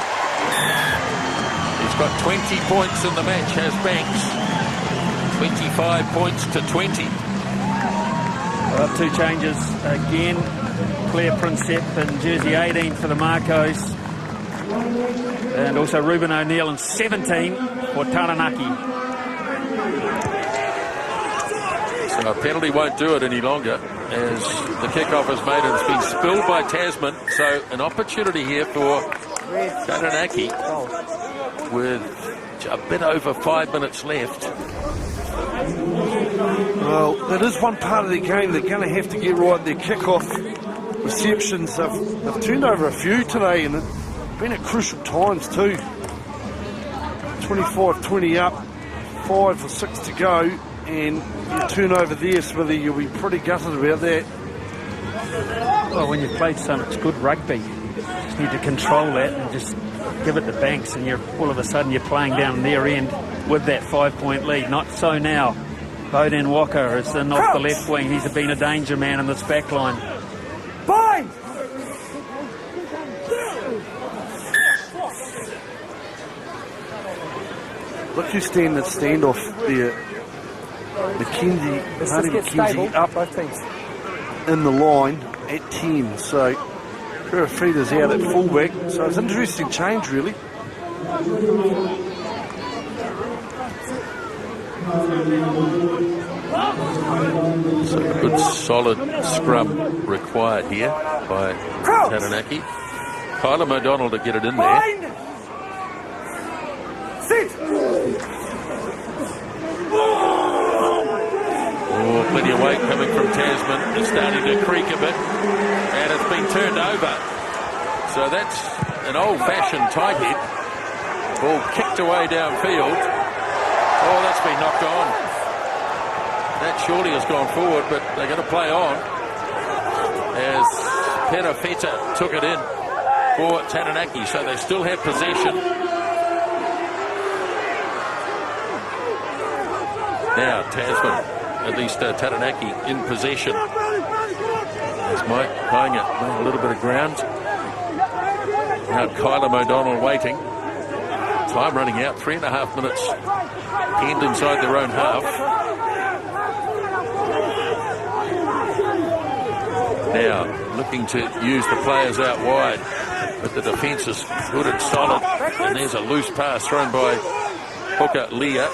He's got 20 points in the match, has Banks. 25 points to 20. Well, 2 changes again. Claire Princep in jersey 18 for the Marcos. And also Ruben O'Neill in 17 for Taranaki. So a penalty won't do it any longer as the kickoff is made and it's been spilled by Tasman. So an opportunity here for Taranaki with a bit over 5 minutes left. Well, that is one part of the game they're going to have to get right. Their kickoff receptions, they've turned over a few today, and it's been at crucial times too. 25-20 up, 5 or 6 to go, and you turn over there, Smithy, you'll be pretty gutted about that. Well, when you've played so much good rugby, you just need to control that and just give it to Banks, and all of a sudden you're playing down their end with that 5-point lead. Not so now. Bowden Walker is in off the left wing. He's been a danger man in this back line. Fine! Look who's standing at standoff there. McKenzie up in the line at 10. So Perafita's out at fullback. So it's an interesting change, really. So a good solid scrum required here by Taranaki. Kyler O'Donnell to get it in there. Oh, plenty of weight coming from Tasman. It's starting to creak a bit, and it's been turned over. So that's an old-fashioned tight head. Ball kicked away downfield. Oh, that's been knocked on. That surely has gone forward, but they're going to play on as Perafeta took it in for Taranaki. So they still have possession. Now Tasman, at least Taranaki in possession. As Mike Painga made a little bit of ground. Now Kyler O'Donnell waiting. Time running out, 3.5 minutes. End inside their own half. Now looking to use the players out wide, but the defence is good and solid. And there's a loose pass thrown by hooker Leah.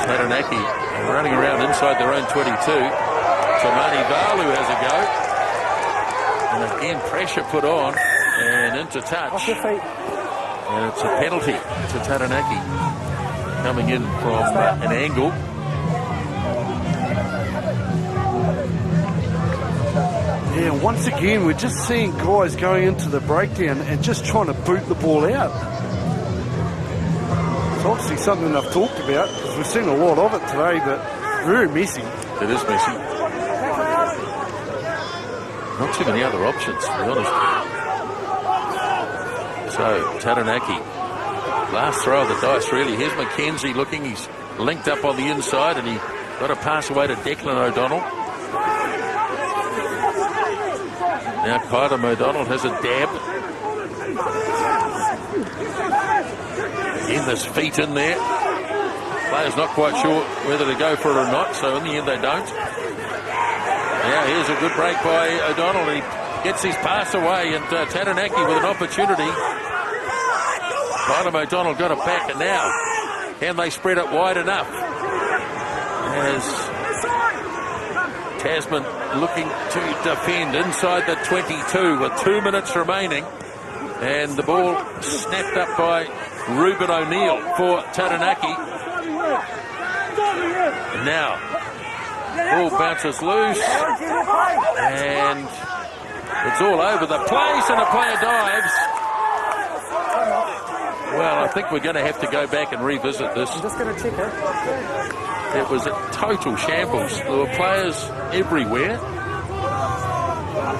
Taranaki running around inside their own 22. Tamani Valu has a go. And again, pressure put on and into touch. And it's a penalty to Taranaki coming in from an angle. Yeah, once again, we're just seeing guys going into the breakdown and just trying to boot the ball out. It's obviously something I've talked about because we've seen a lot of it today, but very messy. It is messy. Not too many other options, to be honest. So, Taranaki, last throw of the dice, really. Here's McKenzie looking. He's linked up on the inside, and he got a pass away to Declan O'Donnell. Now Kyler O'Donnell has a dab. Again, there's feet in there. Player's not quite sure whether to go for it or not, so in the end they don't. Now here's a good break by O'Donnell. He gets his pass away, and Taranaki with an opportunity. Kyler O'Donnell got it back, and now can they spread it wide enough? As Tasman looking to defend inside the 22 with 2 minutes remaining, and the ball snapped up by Ruben O'Neill for Taranaki. And now ball bounces loose, and it's all over the place, and a player dives. Well, I think we're going to have to go back and revisit this. I'm just going to check it. It was a total shambles. There were players everywhere.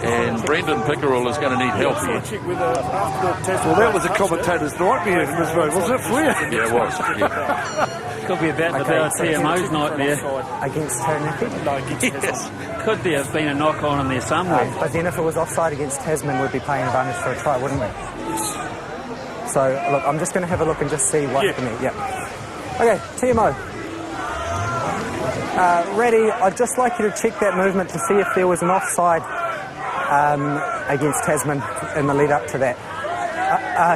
And Brendan Pickerel is going to need help here. Well, that was a commentator's nightmare, wasn't it, for you? Yeah, it was. Yeah. Could be about TMO's nightmare. Against Taranaki? Yes. Could there have been a knock-on in there somewhere? But then if it was offside against Tasman, we'd be playing advantage for a try, wouldn't we? So, look, I'm just going to have a look and just see what happened there. Yeah. Okay, TMO. Reddy, I'd just like you to check that movement to see if there was an offside against Tasman in the lead up to that.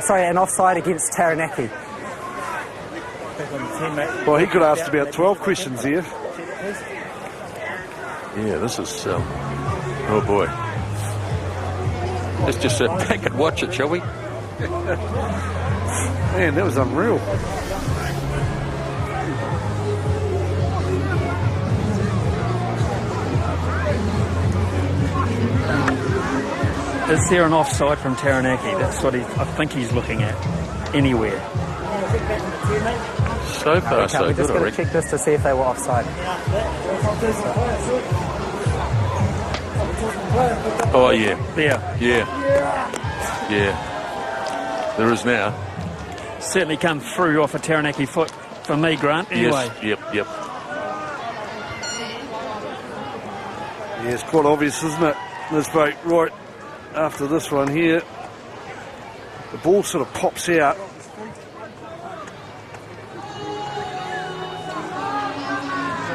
An offside against Taranaki. Well, he could have asked about 12 questions here. Yeah, this is... oh, boy. Let's just sit back and watch it, shall we? Man, that was unreal. Is there an offside from Taranaki? That's what I think he's looking at. Anywhere. So far, so We're good, just I going to reckon. check this to see if they were offside. Oh, yeah. There. Yeah. Yeah. There is now. Certainly come through off a Taranaki foot for me, Grant. Anyway. Yes. Yep. Yeah, it's quite obvious, isn't it? This break right after this one here. The ball sort of pops out.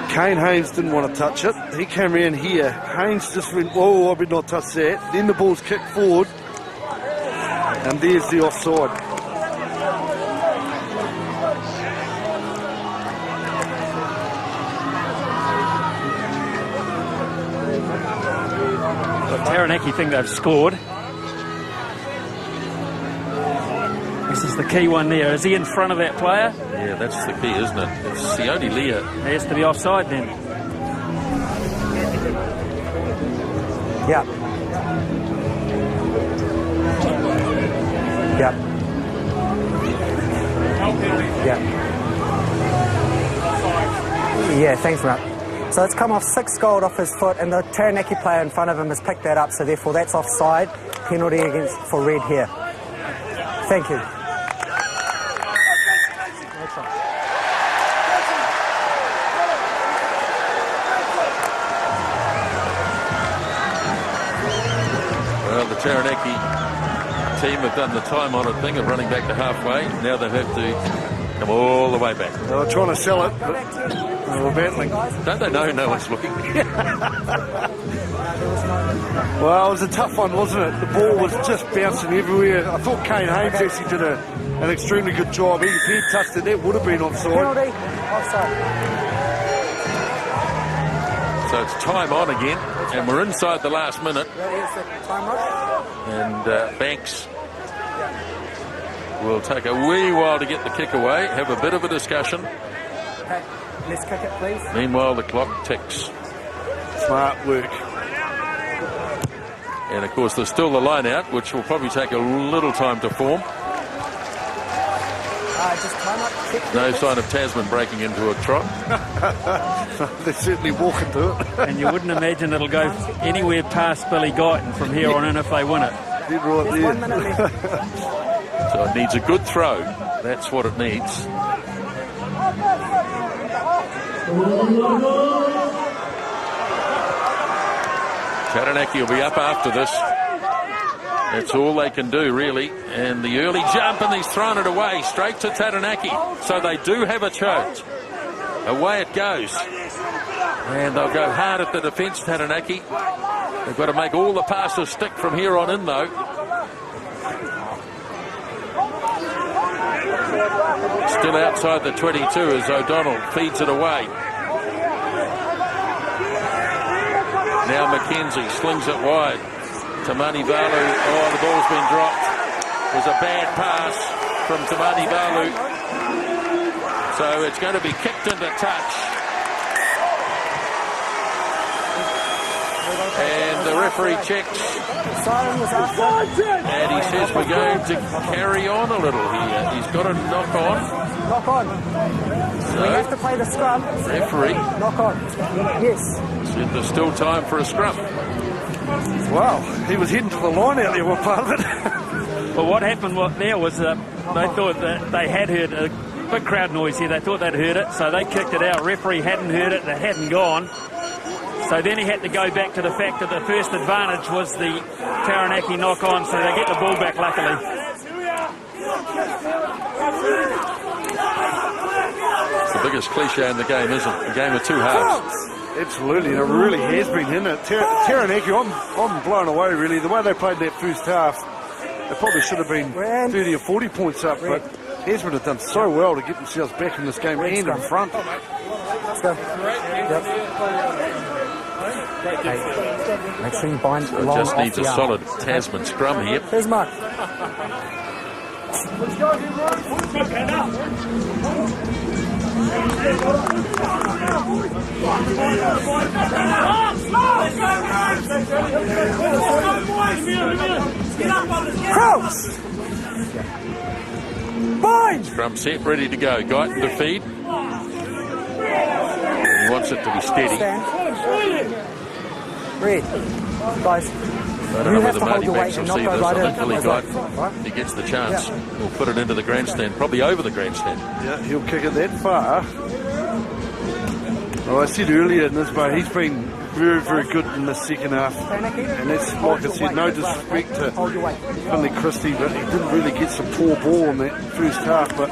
Kane Haynes didn't want to touch it. He came around here. Haynes just went, whoa, I would not touch that. Then the ball's kicked forward. And there's the offside. Taranaki think they've scored. This is the key one there. Is he in front of that player? Yeah, that's the key, isn't it? It's Sione Leah. He has to be offside then. Yeah. Yeah. Yeah. Yeah, thanks, Matt. So it's come off 6 gold off his foot, and the Taranaki player in front of him has picked that up, so therefore that's offside. Penalty for red here. Thank you. Well, the Taranaki team have done the time-honoured thing of running back to halfway. Now they have to come all the way back. They were trying to sell it, but they were battling. Don't they know no one's looking? Well, it was a tough one, wasn't it? The ball was just bouncing everywhere. I thought Kane Haynes actually did an extremely good job. If he touched it, that would have been offside. Penalty, offside. So it's time on again, and we're inside the last minute. And Banks will take a wee while to get the kick away, have a bit of a discussion. Okay, let's kick it, please. Meanwhile, the clock ticks. Smart work. And of course, there's still the line out, which will probably take a little time to form. Just time up, kick. No sign of Tasman breaking into a trot. They're certainly walking to it. And you wouldn't imagine it'll go anywhere past Billy Guyton from here on in if they win it. Did right There's there. 1 minute left. So it needs a good throw. That's what it needs. Taranaki will be up after this. That's all they can do, really. And the early jump, and he's thrown it away straight to Taranaki. So they do have a charge. Away it goes. And they'll go hard at the defence, Taranaki. They've got to make all the passes stick from here on in, though. Still outside the 22 as O'Donnell feeds it away. Now McKenzie slings it wide. Tamani Valu. Oh, the ball's been dropped. It was a bad pass from Tamani Valu. So it's going to be kicked into touch. And the referee checks. And he says we're going to carry on a little here. He's got a knock on. Knock on. So, we have to play the scrum. Referee. Knock on. Yes. Said there's still time for a scrum. Wow, he was heading to the line out there, one part of it. Well, what happened there was they thought that they had heard a big crowd noise here. They thought they'd heard it, so they kicked it out. Referee hadn't heard it. They hadn't gone. So then he had to go back to the fact that the first advantage was the Taranaki knock-on, so they get the ball back, luckily. It's the biggest cliche in the game, isn't it? A game of two halves. Absolutely, it really has been, isn't it? Taranaki, I'm blown away, really. The way they played that first half, they probably should have been 30 or 40 points up, but Tasman have done so well to get themselves back in this game and in front. Let's go. Yep. Hey, make sure you bind So it long just off needs a the arm. solid Tasman scrum here. Here's Mark. Crouch! Bind! Scrum set, ready to go. Guyton to feed. He wants it to be steady. Stand. Red. Guys. I don't know You have whether to hold Marty your Banks weight will and see not this. go right I in. think Billy Right. Guyton, he gets the chance. He'll put it into the grandstand, probably over the grandstand. Yeah, he'll kick it that far. Well, I said earlier in this, but he's been very, very good in the second half. And that's, like I said, no disrespect to Finley Christie, but he didn't really get some poor ball in that first half. But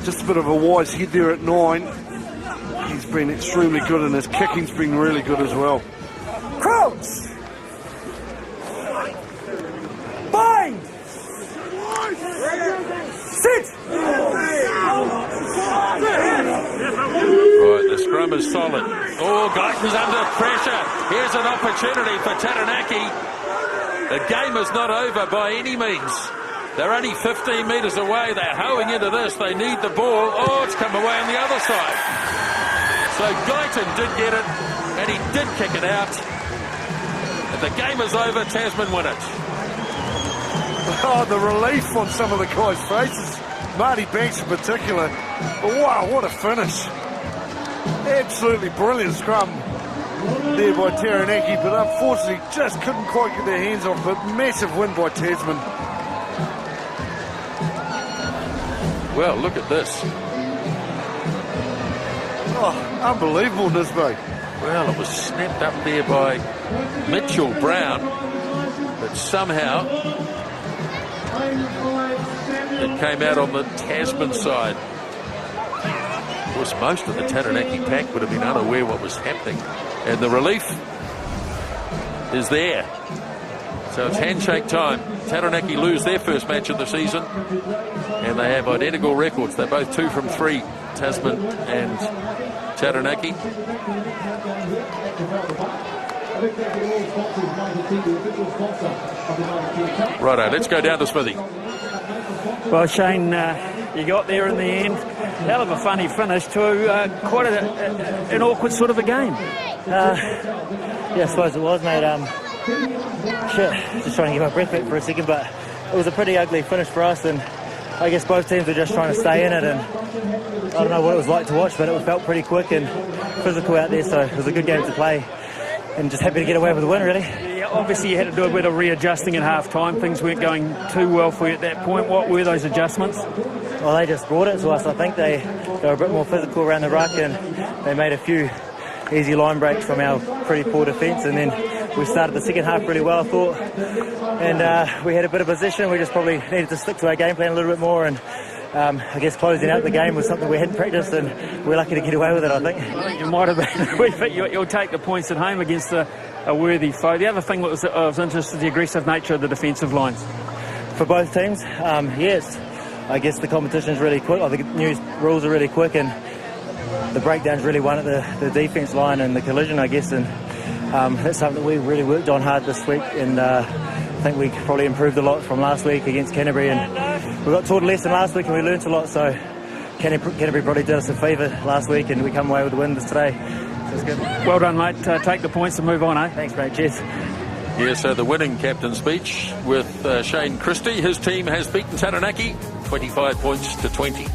just a bit of a wise head there at 9. He's been extremely good, and his kicking's been really good as well. Crouch! Bind! Sit! Right, the scrum is solid. Oh, Guyton's under pressure. Here's an opportunity for Taranaki. The game is not over by any means. They're only 15 metres away. They're hoeing into this. They need the ball. Oh, it's come away on the other side. So Guyton did get it, and he did kick it out. And the game is over. Tasman win it. Oh, the relief on some of the guys' faces. Marty Banks in particular. But wow, what a finish. Absolutely brilliant scrum there by Taranaki, but unfortunately just couldn't quite get their hands on it. But massive win by Tasman. Well, look at this. Oh, unbelievable, Nisbo. Well, it was snapped up there by Mitchell Brown, but somehow it came out on the Tasman side. Of course, most of the Taranaki pack would have been unaware what was happening. And the relief is there. So it's handshake time. Taranaki lose their first match of the season, and they have identical records. They're both 2 from 3, Tasman and Taranaki. Righto, let's go down to Smithy. Well, Shane, you got there in the end. Hell of a funny finish to quite an awkward sort of a game. Yeah, I suppose it was, mate. Just trying to get my breath back for a second, but it was a pretty ugly finish for us, and I guess both teams were just trying to stay in it, and I don't know what it was like to watch, but it felt pretty quick and physical out there, so it was a good game to play, and just happy to get away with the win, really. Yeah, obviously you had to do a bit of readjusting at half-time. Things weren't going too well for you at that point. What were those adjustments? Well, they just brought it to us. I think they were a bit more physical around the ruck, and they made a few easy line breaks from our pretty poor defence, and then we started the second half really well, I thought, and we had a bit of possession. We just probably needed to stick to our game plan a little bit more, and I guess closing out the game was something we hadn't practiced, and we're lucky to get away with it, I think. I think you might have been. You'll take the points at home against a worthy foe. The other thing that was of interest is the aggressive nature of the defensive lines. For both teams, yes. I guess the competition's really quick. The new rules are really quick, and the breakdown's really won at the defence line and the collision, I guess, and that's something that we really worked on hard this week, and I think we probably improved a lot from last week against Canterbury, and we got taught a lesson last week and we learnt a lot, so Canterbury probably did us a favour last week, and we come away with the win today, so it's good. Well done, mate. Take the points and move on, eh? Thanks, mate. Cheers. Yeah, so the winning captain speech with Shane Christie. His team has beaten Taranaki 25 points to 20.